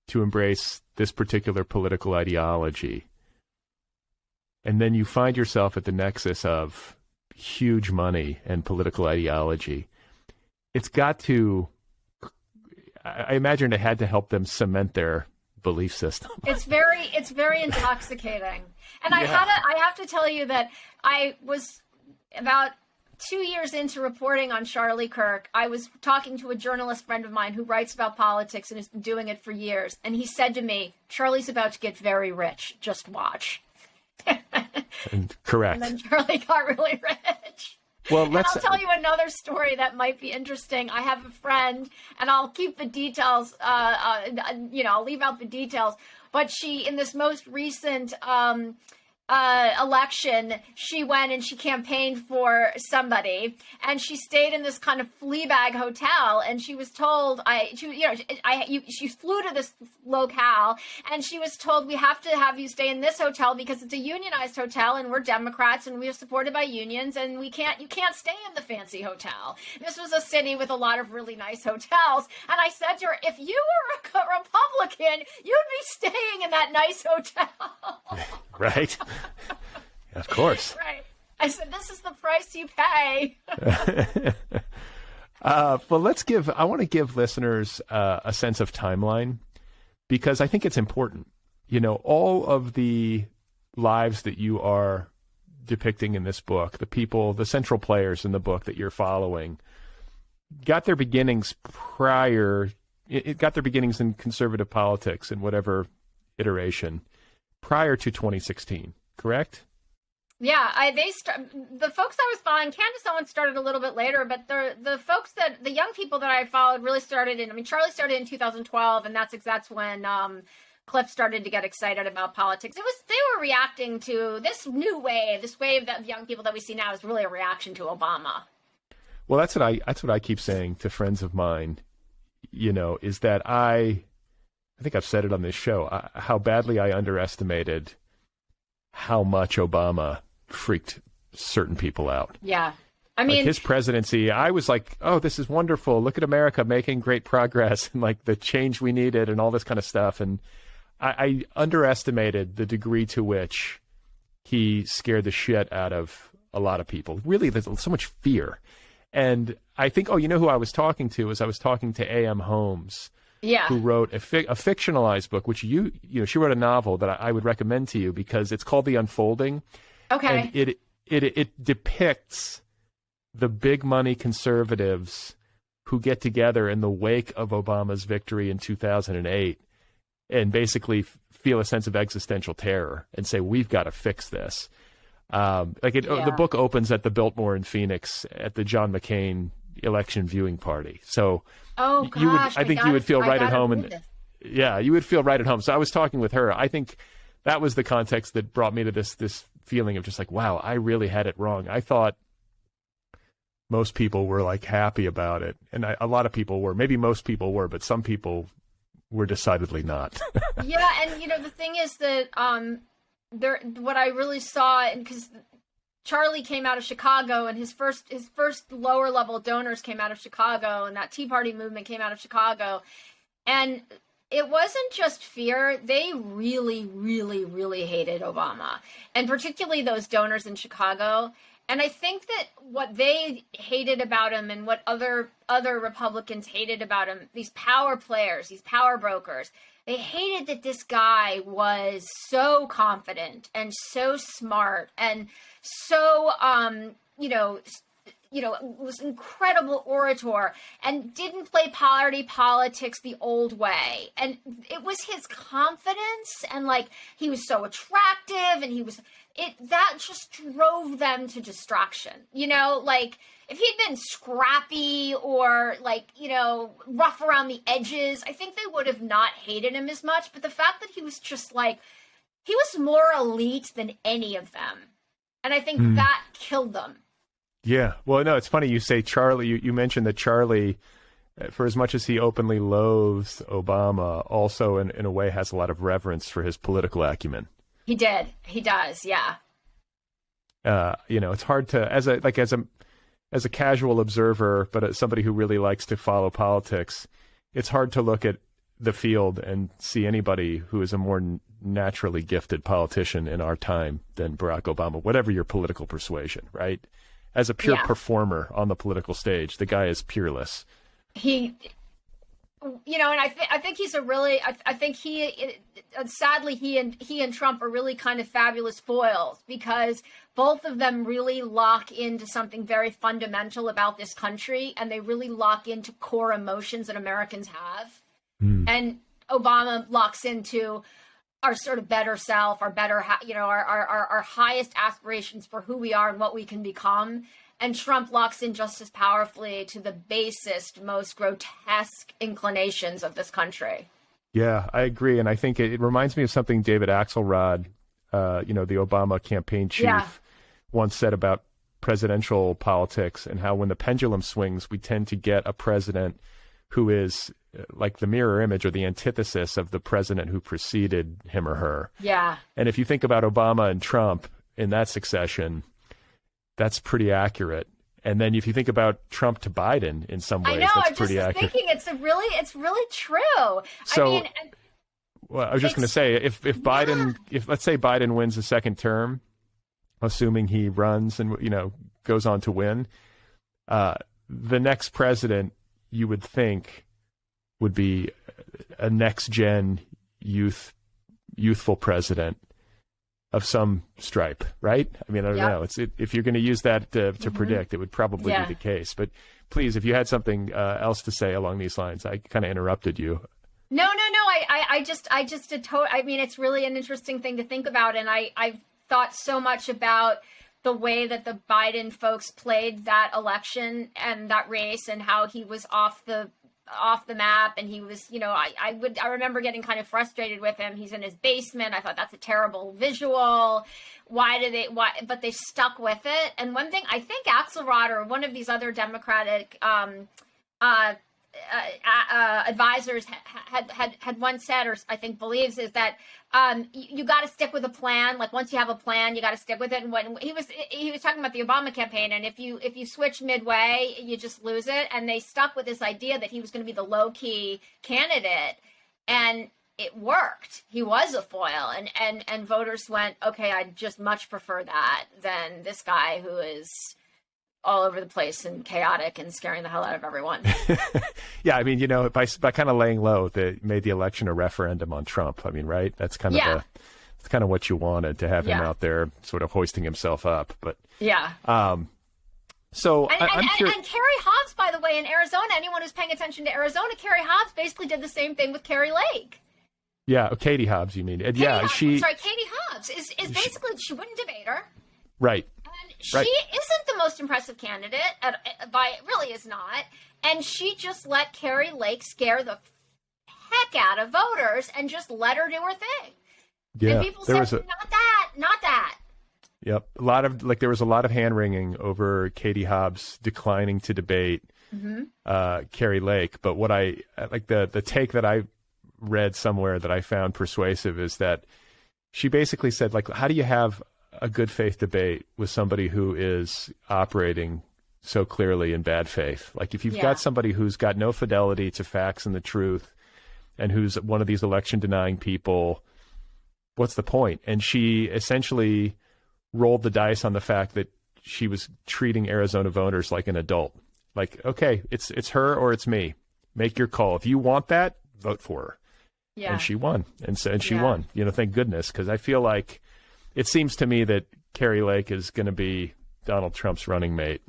to embrace this particular political ideology, and then you find yourself at the nexus of huge money and political ideology, it's got to. I imagine it had to help them cement their belief system. It's very intoxicating. And I have to tell you that I was about 2 years into reporting on Charlie Kirk. I was talking to a journalist friend of mine who writes about politics and has been doing it for years. And he said to me, Charlie's about to get very rich. Just watch. And correct. And then Charlie got really rich. Well, I'll tell you another story that might be interesting. I have a friend, and I'll keep the details, I'll leave out the details, but she, in this most recent election, she went and she campaigned for somebody, and she stayed in this kind of Fleabag hotel, and she was told, she flew to this locale, and she was told, we have to have you stay in this hotel because it's a unionized hotel, and we're Democrats, and we're supported by unions, and you can't stay in the fancy hotel. This was a city with a lot of really nice hotels, and I said to her, if you were a Republican, you'd be staying in that nice hotel. Right. Of course. Right. I said, this is the price you pay. Well, I want to give listeners a sense of timeline, because I think it's important. All of the lives that you are depicting in this book, the central players in the book that you're following, got their beginnings prior it got their beginnings in conservative politics in whatever iteration prior to 2016, correct? Yeah, the folks I was following, Candace Owens started a little bit later, but the young people that I followed really started Charlie started in 2012, and that's when Cliff started to get excited about politics. They were reacting to this new wave, this wave that young people that we see now is really a reaction to Obama. Well, that's what I keep saying to friends of mine, is that I think I've said it on this show, how badly I underestimated how much Obama freaked certain people out. Yeah. I mean, his presidency, I was like, oh, this is wonderful. Look at America making great progress and like the change we needed and all this kind of stuff. And I underestimated the degree to which he scared the shit out of a lot of people. Really, there's so much fear. And I think, who I was talking to is I was talking to A.M. Holmes, who wrote a fictionalized book, which she wrote a novel that I would recommend to you because it's called The Unfolding. Okay. And it depicts the big money conservatives who get together in the wake of Obama's victory in 2008 and basically feel a sense of existential terror and say, we've got to fix this. The book opens at the Biltmore in Phoenix at the John McCain election viewing party. So I think you would feel right at home. You would feel right at home. So I was talking with her. I think that was the context that brought me to this feeling of just like, wow, I really had it wrong. I thought most people were like happy about it. And a lot of people were, maybe most people were, but some people were decidedly not. Yeah. And, the thing is that, what I really saw, and because Charlie came out of Chicago and his first lower level donors came out of Chicago, and that Tea Party movement came out of Chicago. And it wasn't just fear. They really, really, really hated Obama, and particularly those donors in Chicago. And I think that what they hated about him and what other Republicans hated about him, these power players, these power brokers, they hated that this guy was so confident and so smart and so, was incredible orator and didn't play party politics the old way. And it was his confidence and he was so attractive and that just drove them to distraction. If he'd been scrappy or rough around the edges, I think they would have not hated him as much. But the fact that he was just he was more elite than any of them. And I think that killed them. Yeah. Well, no, it's funny you say Charlie. You mentioned that Charlie, for as much as he openly loathes Obama, also in a way has a lot of reverence for his political acumen. He did. He does. Yeah. It's hard to, as a casual observer, but as somebody who really likes to follow politics, it's hard to look at the field and see anybody who is a more naturally gifted politician in our time than Barack Obama, whatever your political persuasion, right? As a pure performer on the political stage, the guy is peerless. And I think he's sadly he and Trump are really kind of fabulous foils because both of them really lock into something very fundamental about this country, and they really lock into core emotions that Americans have. And Obama locks into our sort of better self, our better, our highest aspirations for who we are and what we can become. And Trump locks in just as powerfully to the basest, most grotesque inclinations of this country. Yeah, I agree. And I think it reminds me of something David Axelrod, the Obama campaign chief, once said about presidential politics and how when the pendulum swings, we tend to get a president who is like the mirror image or the antithesis of the president who preceded him or her. Yeah. And if you think about Obama and Trump in that succession, that's pretty accurate. And then if you think about Trump to Biden in some ways, that's pretty accurate. Thinking it's really true. So, I was just going to say, if let's say Biden wins a second term, assuming he runs and goes on to win, the next president you would think would be a next gen youthful president of some stripe, right? I mean, I don't know. If you're going to use that to predict, it would probably be the case. But please, if you had something else to say along these lines, I kind of interrupted you. No. I mean, it's really an interesting thing to think about. And I've thought so much about the way that the Biden folks played that election and that race and how he was off the map. And he was, I remember getting kind of frustrated with him. He's in his basement. I thought that's a terrible visual. But they stuck with it. And one thing I think Axelrod or one of these other Democratic, advisors had once said, or I think believes, is that you got to stick with a plan. Like once you have a plan, you got to stick with it. And when he was talking about the Obama campaign, and if you switch midway, you just lose it. And they stuck with this idea that he was going to be the low key candidate, and it worked. He was a foil, and voters went, okay, I'd just much prefer that than this guy who is all over the place and chaotic and scaring the hell out of everyone. Yeah, I mean, by kind of laying low, they made the election a referendum on Trump. I mean, right? That's kind of that's kind of what you wanted, to have him out there sort of hoisting himself up. But so I'm curious. And Carrie Hobbs, by the way, in Arizona, anyone who's paying attention to Arizona, Carrie Hobbs basically did the same thing with Carrie Lake. Yeah, Katie Hobbs, you mean? Katie Hobbs is basically, she wouldn't debate her. Right. She isn't the most impressive candidate, really is not. And she just let Carrie Lake scare the heck out of voters and just let her do her thing. Yeah, and people said, not that. Yep. There was a lot of hand wringing over Katie Hobbs declining to debate Carrie Lake. But what I like, the take that I read somewhere that I found persuasive is that she basically said, like, how do you have a good faith debate with somebody who is operating so clearly in bad faith? Like if you've got somebody who's got no fidelity to facts and the truth and who's one of these election denying people, what's the point? And she essentially rolled the dice on the fact that she was treating Arizona voters like an adult. Like, okay, it's her or it's me. Make your call. If you want that, vote for her. Yeah. And she won. And she won. Thank goodness, because I feel like it seems to me that Carrie Lake is going to be Donald Trump's running mate.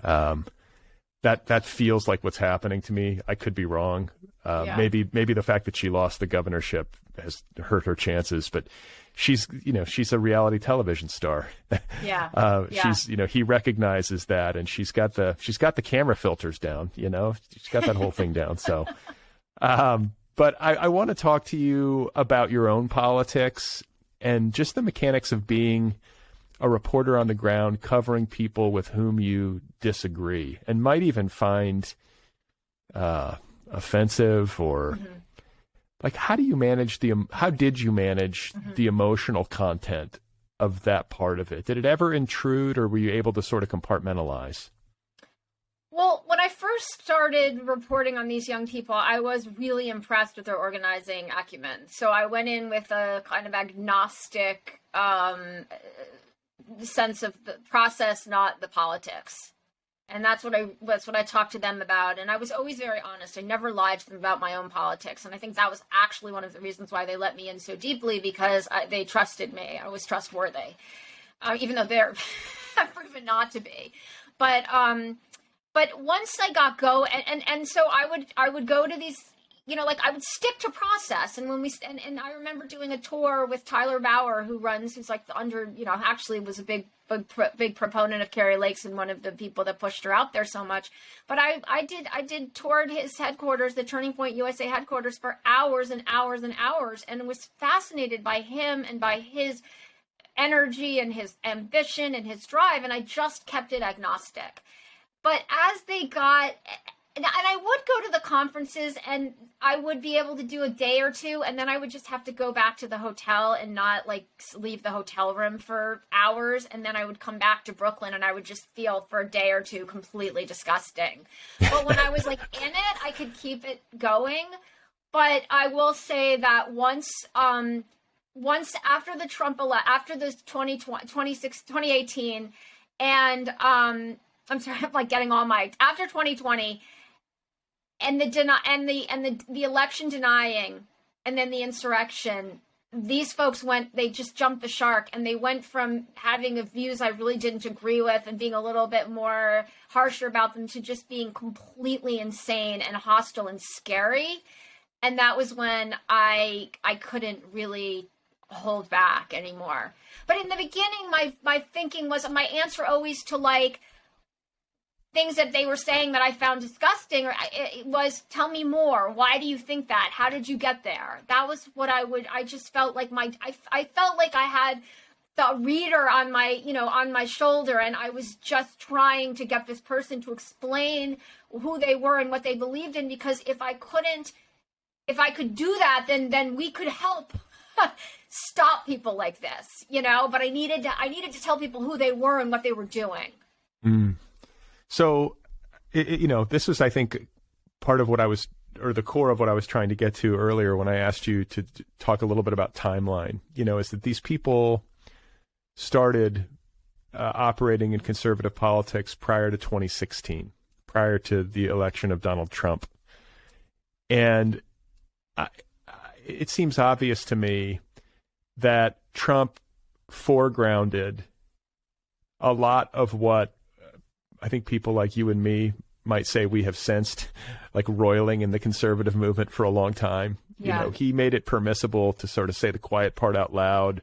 That feels like what's happening to me. I could be wrong. Maybe the fact that she lost the governorship has hurt her chances, but she's a reality television star. She's he recognizes that, and she's got the camera filters down. She's got that whole thing down. So, but I want to talk to you about your own politics and just the mechanics of being a reporter on the ground, covering people with whom you disagree and might even find offensive, or like, how did you manage the emotional content of that part of it? Did it ever intrude, or were you able to sort of compartmentalize? Well, when I first started reporting on these young people, I was really impressed with their organizing acumen. So I went in with a kind of agnostic sense of the process, not the politics. And that's what I talked to them about. And I was always very honest. I never lied to them about my own politics. And I think that was actually one of the reasons why they let me in so deeply, because they trusted me. I was trustworthy, even though they're proven not to be. But once I got go, and so I would go to these, like I would stick to process. And when and I remember doing a tour with Tyler Bauer, who's like actually was a big proponent of Carrie Lake's and one of the people that pushed her out there so much. But I did toured his headquarters, the Turning Point USA headquarters, for hours and hours and hours, and was fascinated by him and by his energy and his ambition and his drive. And I just kept it agnostic. But as they got, and I would go to the conferences and I would be able to do a day or two, and then I would just have to go back to the hotel and not leave the hotel room for hours. And then I would come back to Brooklyn and I would just feel for a day or two completely disgusting. But when I was in it, I could keep it going. But I will say that once after the after the 2018 and, I'm sorry, I'm getting all my after 2020 and the election denying and then the insurrection, these folks they just jumped the shark, and they went from having views I really didn't agree with and being a little bit more harsher about them to just being completely insane and hostile and scary. And that was when I couldn't really hold back anymore. But in the beginning, my thinking was, my answer always to like things that they were saying that I found disgusting, it was, tell me more. Why do you think that? How did you get there? That was what I just felt like I felt like I had the reader on my shoulder, and I was just trying to get this person to explain who they were and what they believed in, because if I could do that, then we could help stop people like this, but I needed to tell people who they were and what they were doing. Mm. So, this was, I think, part of what the core of what I was trying to get to earlier when I asked you to talk a little bit about timeline, is that these people started operating in conservative politics prior to 2016, prior to the election of Donald Trump. And it seems obvious to me that Trump foregrounded a lot of what I think people like you and me might say we have sensed, like roiling in the conservative movement for a long time. Yeah. He made it permissible to sort of say the quiet part out loud.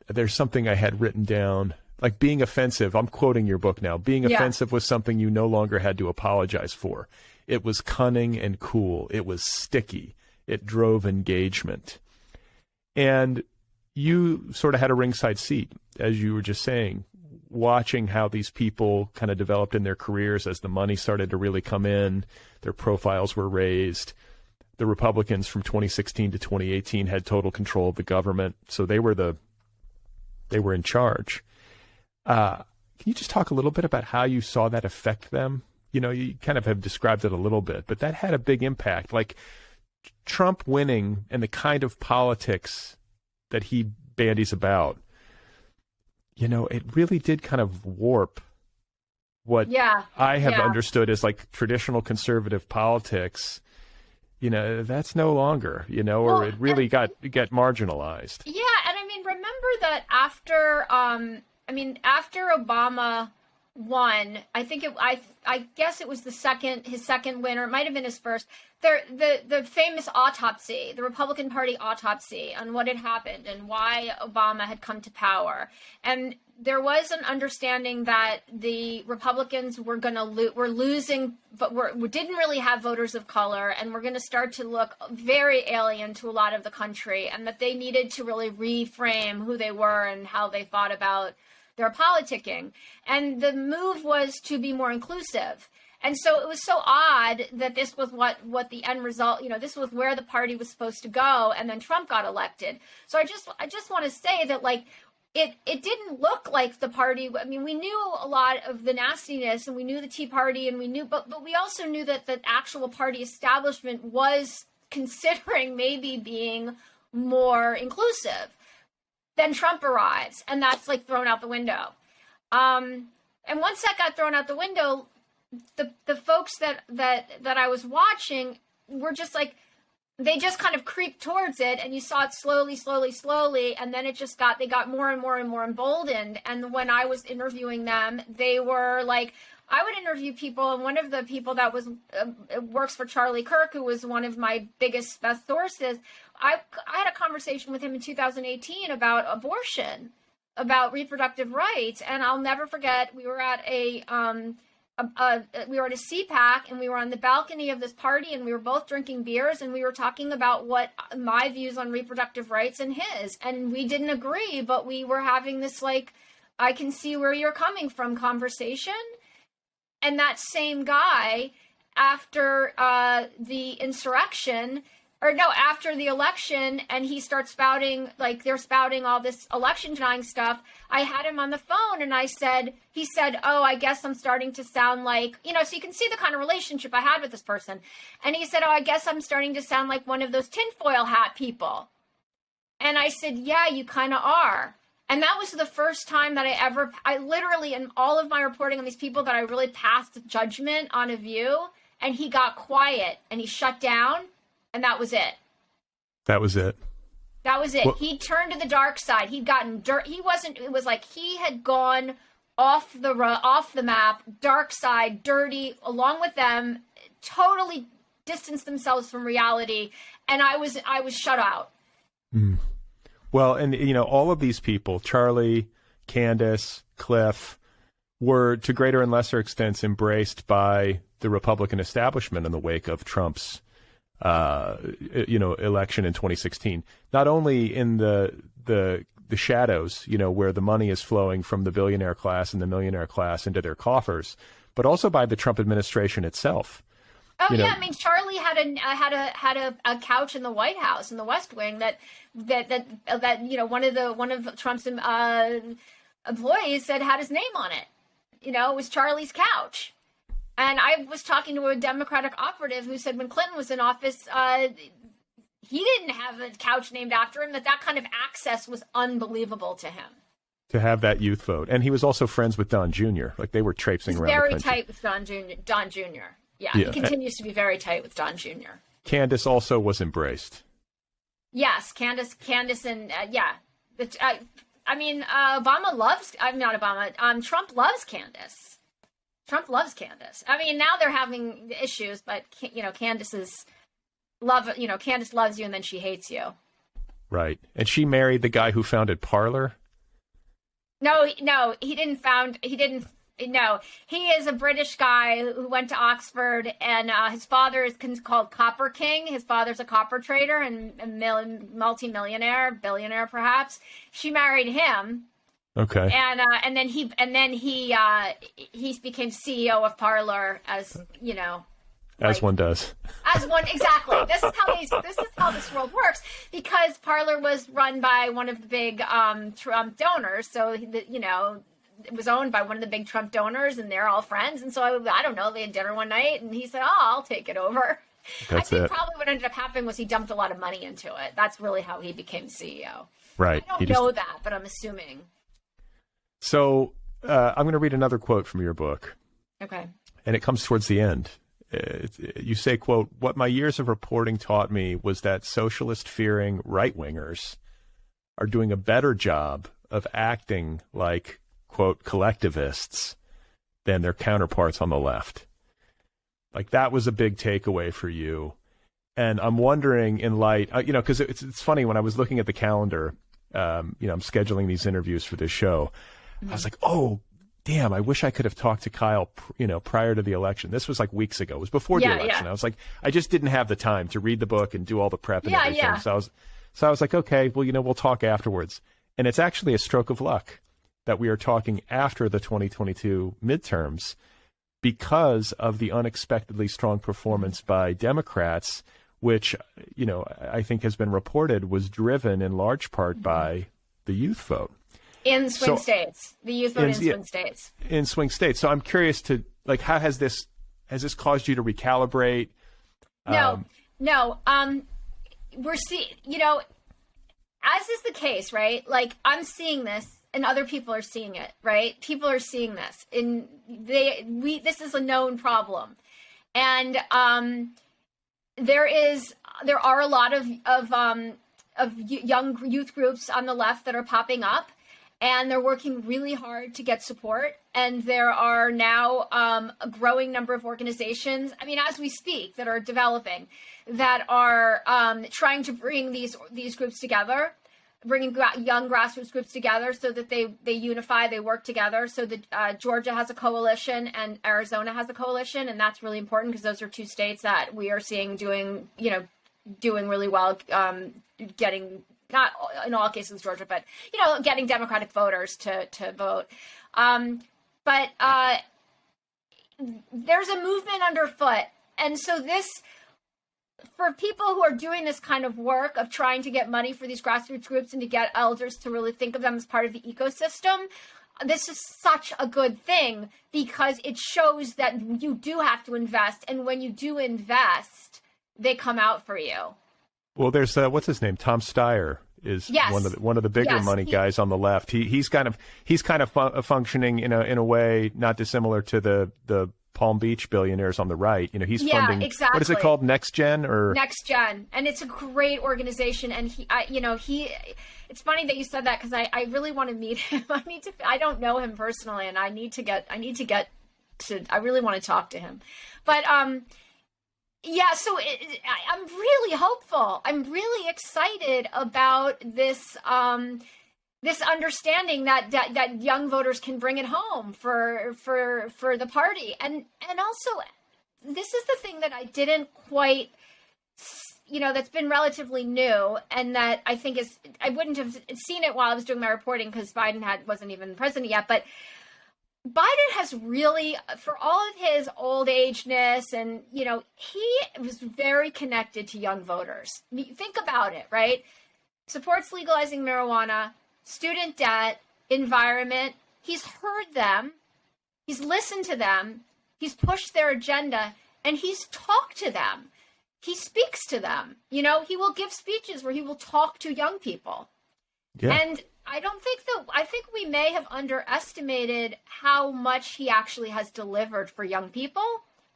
There's something I had written down, like being offensive. I'm quoting your book now. Being offensive was something you no longer had to apologize for. It was cunning and cool. It was sticky. It drove engagement. And you sort of had a ringside seat, as you were just saying, watching how these people kind of developed in their careers as the money started to really come in, their profiles were raised. The Republicans from 2016 to 2018 had total control of the government, so they were in charge. Can you just talk a little bit about how you saw that affect them? You kind of have described it a little bit, but that had a big impact. Like Trump winning and the kind of politics that he bandies about, it really did kind of warp what I have understood as like traditional conservative politics. That's no longer, or it really got marginalized. Yeah. And I mean, remember that after Obama won, I think I guess it was his second win, or it might have been his first. The famous autopsy, the Republican Party autopsy on what had happened and why Obama had come to power, and there was an understanding that the Republicans were losing, but we didn't really have voters of color, and we're going to start to look very alien to a lot of the country, and that they needed to really reframe who they were and how they thought about their politicking. And the move was to be more inclusive. And so it was so odd that this was what the end result, this was where the party was supposed to go, and then Trump got elected. So I just want to say that, like, it didn't look like the party. I mean, we knew a lot of the nastiness, and we knew the Tea Party, and but we also knew that the actual party establishment was considering maybe being more inclusive. Then Trump arrives, and that's like thrown out the window. And once that got thrown out the window, the folks that I was watching were just like, they just kind of creeped towards it, and you saw it slowly, and then they got more and more and more emboldened. And when I was interviewing them, they were like, I would interview people, and one of the people that works for Charlie Kirk, who was one of my best sources, I had a conversation with him in 2018 about abortion, about reproductive rights, and I'll never forget, we were at a CPAC, and we were on the balcony of this party, and we were both drinking beers, and we were talking about what my views on reproductive rights and his, and we didn't agree, but we were having this, like, I can see where you're coming from conversation. And that same guy, after the insurrection, after the election, and he starts spouting, like, they're spouting all this election denying stuff. I had him on the phone, and he said, oh, I guess I'm starting to sound like, so you can see the kind of relationship I had with this person. And he said, oh, I guess I'm starting to sound like one of those tinfoil hat people. And I said, yeah, you kind of are. And that was the first time that I literally, in all of my reporting on these people, that I really passed judgment on a view, and he got quiet and he shut down, and that was it. That was it. That was it. Well, He turned to the dark side. He'd gotten dirt. He wasn't. It was like he had gone off the map, dark side, dirty, along with them, totally distanced themselves from reality, and I was shut out. Well, and all of these people, Charlie, Candace, Cliff, were to greater and lesser extents embraced by the Republican establishment in the wake of Trump's election in 2016. Not only in the shadows, where the money is flowing from the billionaire class and the millionaire class into their coffers, but also by the Trump administration itself. Oh yeah, I mean, Charlie had a couch in the White House in the West Wing that one of Trump's employees said had his name on it. It was Charlie's couch. And I was talking to a Democratic operative who said when Clinton was in office, he didn't have a couch named after him, that kind of access was unbelievable to him. To have that youth vote. And he was also friends with Don Jr. Like they were traipsing around very the country. tight with Don Jr. Yeah, he continues to be very tight with Don Jr. Candace also was embraced. Yes, Candace and, yeah. Obama loves, not Obama, Trump loves Candace. Trump loves Candace. I mean, now they're having issues, but, Candace loves you and then she hates you. Right. And she married the guy who founded Parler? No, he is a British guy who went to Oxford, and his father is called Copper King. His father's a copper trader and a multi-millionaire, billionaire perhaps. She married him. Okay. And then he became CEO of Parler as one does. Exactly. This is how this world works, because Parler was run by one of the big Trump donors. So it was owned by one of the big Trump donors, and they're all friends. And so I don't know, they had dinner one night, and he said, "Oh, I'll take it over." I think probably what ended up happening was he dumped a lot of money into it. That's really how he became CEO. Right. I don't know that, but I'm assuming. So I'm going to read another quote from your book. Okay. And it comes towards the end. You say, quote, "What my years of reporting taught me was that socialist-fearing right-wingers are doing a better job of acting like, quote, collectivists than their counterparts on the left." Like, that was a big takeaway for you. And I'm wondering, in light, because it's funny, when I was looking at the calendar, I'm scheduling these interviews for this show. I was like, oh, damn, I wish I could have talked to Kyle, prior to the election. This was like weeks ago. It was before the election. Yeah. I was like, I just didn't have the time to read the book and do all the prep and everything. Yeah. So I was like, okay, well, we'll talk afterwards. And it's actually a stroke of luck that we are talking after the 2022 midterms, because of the unexpectedly strong performance by Democrats, which, I think has been reported was driven in large part by the youth vote. In swing states. The youth vote in swing states. In swing states. So I'm curious to, how has this caused you to recalibrate? No. We're seeing, as is the case, right? Like, I'm seeing this and other people are seeing it, right? People are seeing this, and this is a known problem. And there are a lot of young youth groups on the left that are popping up, and they're working really hard to get support. And there are now a growing number of organizations, as we speak, that are developing, that are trying to bring these groups together, bringing young grassroots groups together so that they unify, they work together. So that Georgia has a coalition and Arizona has a coalition, and that's really important because those are two states that we are seeing doing really well, getting, not in all cases Georgia, but getting Democratic voters to vote. But there's a movement underfoot, and so this, for people who are doing this kind of work of trying to get money for these grassroots groups and to get elders to really think of them as part of the ecosystem, this is such a good thing, because it shows that you do have to invest. And when you do invest, they come out for you. Well, there's, what's his name? Tom Steyer is one of the bigger money guys on the left. He's kind of functioning in a way not dissimilar to the Palm Beach billionaires on the right. He's funding. Exactly. What is it called? Next Gen or Next Gen, and it's a great organization. And it's funny that you said that because I really want to meet him. I don't know him personally, and I really want to talk to him, but yeah. So I'm really hopeful. I'm really excited about this. This understanding that young voters can bring it home for the party, and also this is the thing that I didn't quite, that's been relatively new, and that I think I wouldn't have seen it while I was doing my reporting because Biden wasn't even president yet, but Biden has really, for all of his old ageness, and he was very connected to young voters. I mean, think about it, right? Supports legalizing marijuana, student debt, environment. He's heard them. He's listened to them. He's pushed their agenda, and he's talked to them. He speaks to them. He will give speeches where he will talk to young people. Yeah. And I think we may have underestimated how much he actually has delivered for young people,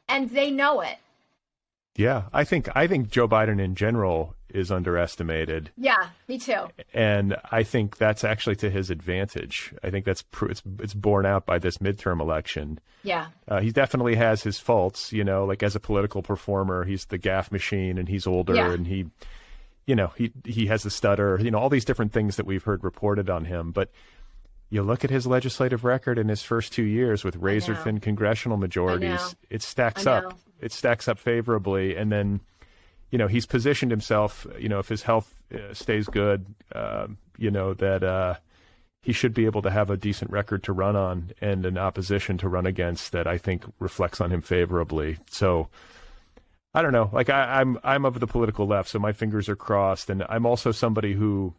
and they know it. Yeah, I think Joe Biden in general is underestimated. Yeah, me too. And I think that's actually to his advantage. I think it's borne out by this midterm election. Yeah. He definitely has his faults, like as a political performer, he's the gaffe machine, and he's older, and he has the stutter, all these different things that we've heard reported on him. But you look at his legislative record in his first 2 years with razor-thin congressional majorities, it stacks up. It stacks up favorably. And then, he's positioned himself, if his health stays good, that he should be able to have a decent record to run on and an opposition to run against that I think reflects on him favorably. So I don't know, like I'm of the political left, so my fingers are crossed. And I'm also somebody who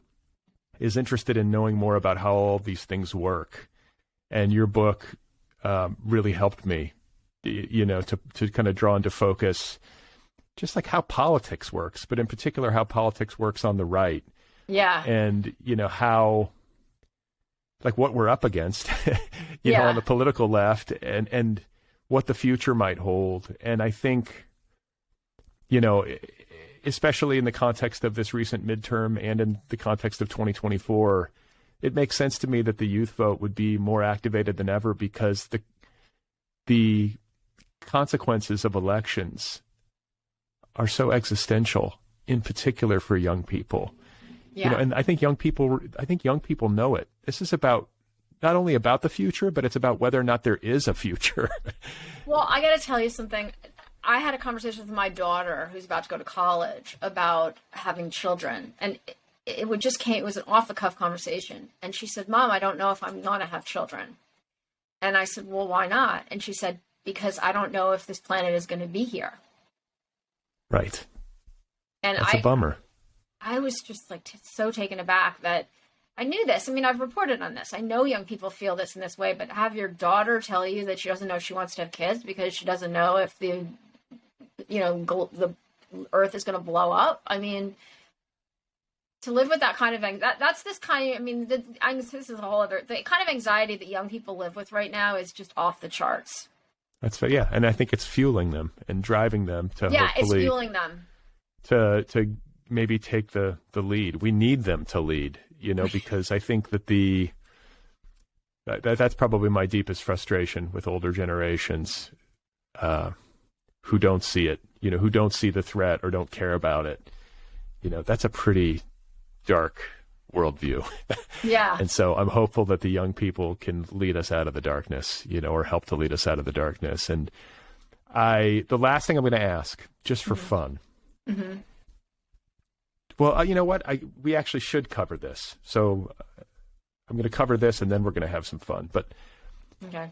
is interested in knowing more about how all these things work. And your book really helped me, to kind of draw into focus just like how politics works, but in particular how politics works on the right. Yeah. And, how, like what we're up against, on the political left and what the future might hold. And I think, especially in the context of this recent midterm and in the context of 2024, it makes sense to me that the youth vote would be more activated than ever because the consequences of elections are so existential, in particular for young people. Yeah. And I think young people know it. This is about not only about the future, but it's about whether or not there is a future. Well, I got to tell you something. I had a conversation with my daughter who's about to go to college about having children, and it was an off the cuff conversation. And she said, "Mom, I don't know if I'm going to have children." And I said, "Well, why not?" And she said, "Because I don't know if this planet is going to be here." Right. And that's a bummer. I was just like so taken aback that I knew this. I mean, I've reported on this. I know young people feel this in this way, but have your daughter tell you that she doesn't know if she wants to have kids because she doesn't know if the earth is going to blow up. I mean, to live with that kind of that's this kind of, this is a whole other, the kind of anxiety that young people live with right now is just off the charts. That's fair. Yeah. And I think it's fueling them and driving them to it's fueling them to maybe take the lead. We need them to lead, because I think that that's probably my deepest frustration with older generations, who don't see it, who don't see the threat or don't care about it. That's a pretty dark worldview. Yeah. And so I'm hopeful that the young people can lead us out of the darkness, or help to lead us out of the darkness. And the last thing I'm going to ask, just for fun. Mm-hmm. Well, you know what? We actually should cover this. So I'm going to cover this and then we're going to have some fun. But, okay.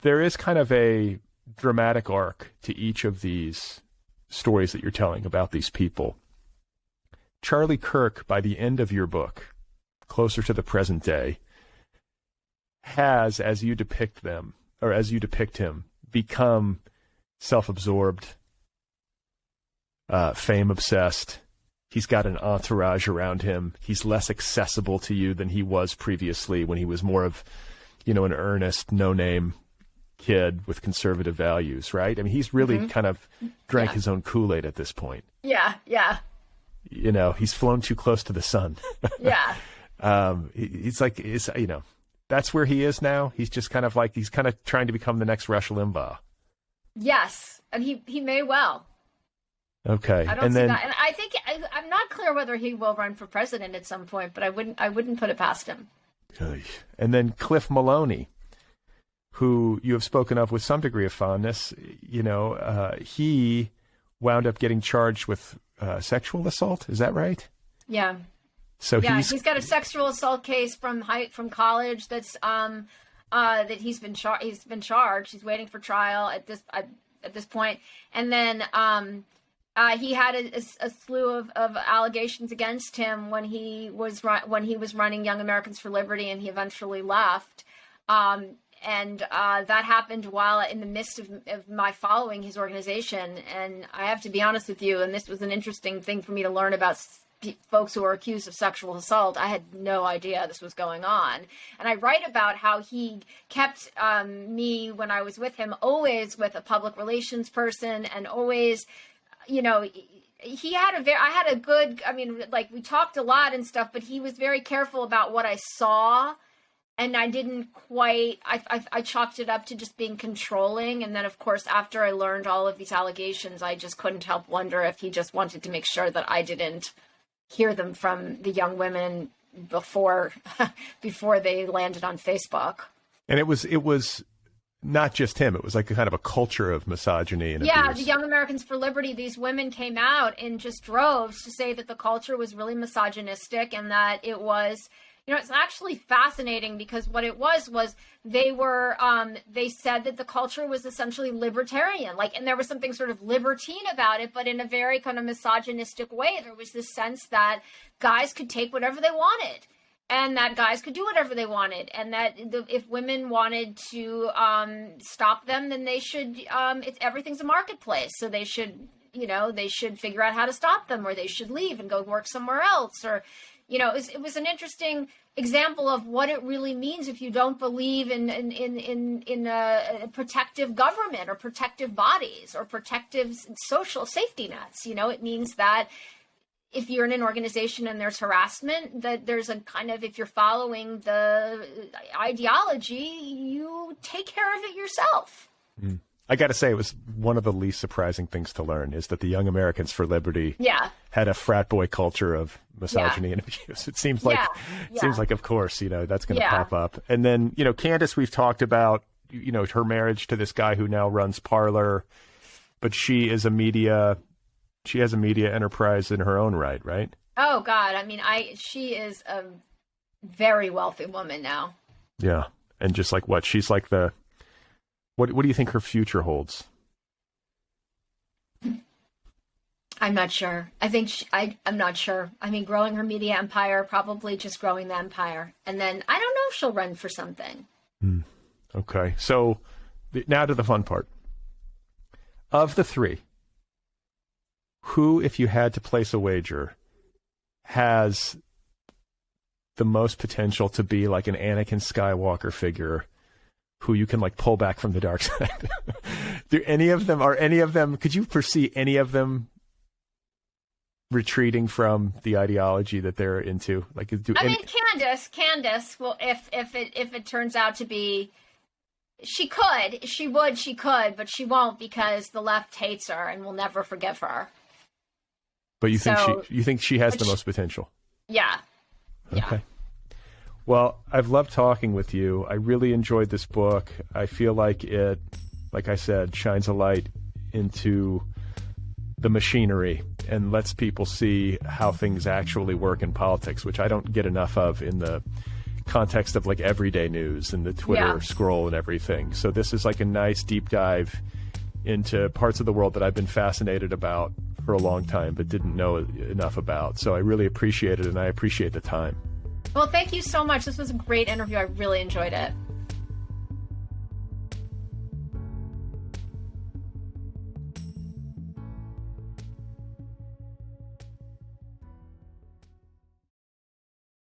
There is kind of a dramatic arc to each of these stories that you're telling about these people. Charlie Kirk, by the end of your book, closer to the present day, has, as you depict him, become self-absorbed, fame-obsessed. He's got an entourage around him. He's less accessible to you than he was previously when he was more of, an earnest, no-name kid with conservative values, right? I mean, he's really kind of drank his own Kool-Aid at this point. Yeah, yeah. You know, he's flown too close to the sun. Yeah. That's where he is now. He's just kind of like, he's kind of trying to become the next Rush Limbaugh. Yes, and he may well. Okay. I don't see that. And I think I'm not clear whether he will run for president at some point, but I wouldn't put it past him. And then Cliff Maloney, who you have spoken of with some degree of fondness, he wound up getting charged with sexual assault. Is that right? Yeah. So he's got a sexual assault case from college that's that he's been charged. He's waiting for trial at this point, and then he had a slew of allegations against him when he was running Young Americans for Liberty, and he eventually left. And that happened while in the midst of my following his organization. And I have to be honest with you, and this was an interesting thing for me to learn about folks who are accused of sexual assault. I had no idea this was going on. And I write about how he kept me, when I was with him, always with a public relations person, and always, we talked a lot and stuff, but he was very careful about what I saw. And I didn't quite, I chalked it up to just being controlling. And then, of course, after I learned all of these allegations, I just couldn't help wonder if he just wanted to make sure that I didn't hear them from the young women before they landed on Facebook. And it was not just him. It was like a kind of a culture of misogyny and abuse. The Young Americans for Liberty, these women came out in just droves to say that the culture was really misogynistic, and that it was... it's actually fascinating, because what it was they said that the culture was essentially libertarian, and there was something sort of libertine about it, but in a very kind of misogynistic way. There was this sense that guys could take whatever they wanted, and that guys could do whatever they wanted, and that if women wanted to stop them, then they should, everything's a marketplace, so they should, they should figure out how to stop them, or they should leave and go work somewhere else, or... it was an interesting example of what it really means if you don't believe in a protective government, or protective bodies, or protective social safety nets. It means that if you're in an organization and there's harassment, that there's a kind of, if you're following the ideology, you take care of it yourself. Mm. I got to say, it was one of the least surprising things to learn, is that the Young Americans for Liberty had a frat boy culture of misogyny and abuse. It seems like, of course, that's going to pop up. And then, Candace, we've talked about, her marriage to this guy who now runs Parler, but she has a media enterprise in her own right, right? Oh God. I mean, she is a very wealthy woman now. Yeah. And just like what? She's like What do you think her future holds? I'm not sure. I think I'm not sure. I mean, growing her media empire, probably just growing the empire. And then I don't know if she'll run for something. Okay. So now to the fun part. Of the three, who, if you had to place a wager, has the most potential to be like an Anakin Skywalker figure who you can pull back from the dark side? Could you foresee any of them retreating from the ideology that they're into? Candace, well, if it turns out to be, she could, but she won't, because the left hates her and will never forgive her. But you think she has the most potential? Yeah. Okay. Well, I've loved talking with you. I really enjoyed this book. I feel like it, like I said, shines a light into the machinery and lets people see how things actually work in politics, which I don't get enough of in the context of everyday news and the Twitter scroll and everything. So this is a nice deep dive into parts of the world that I've been fascinated about for a long time, but didn't know enough about. So I really appreciate it, and I appreciate the time. Well, thank you so much. This was a great interview. I really enjoyed it.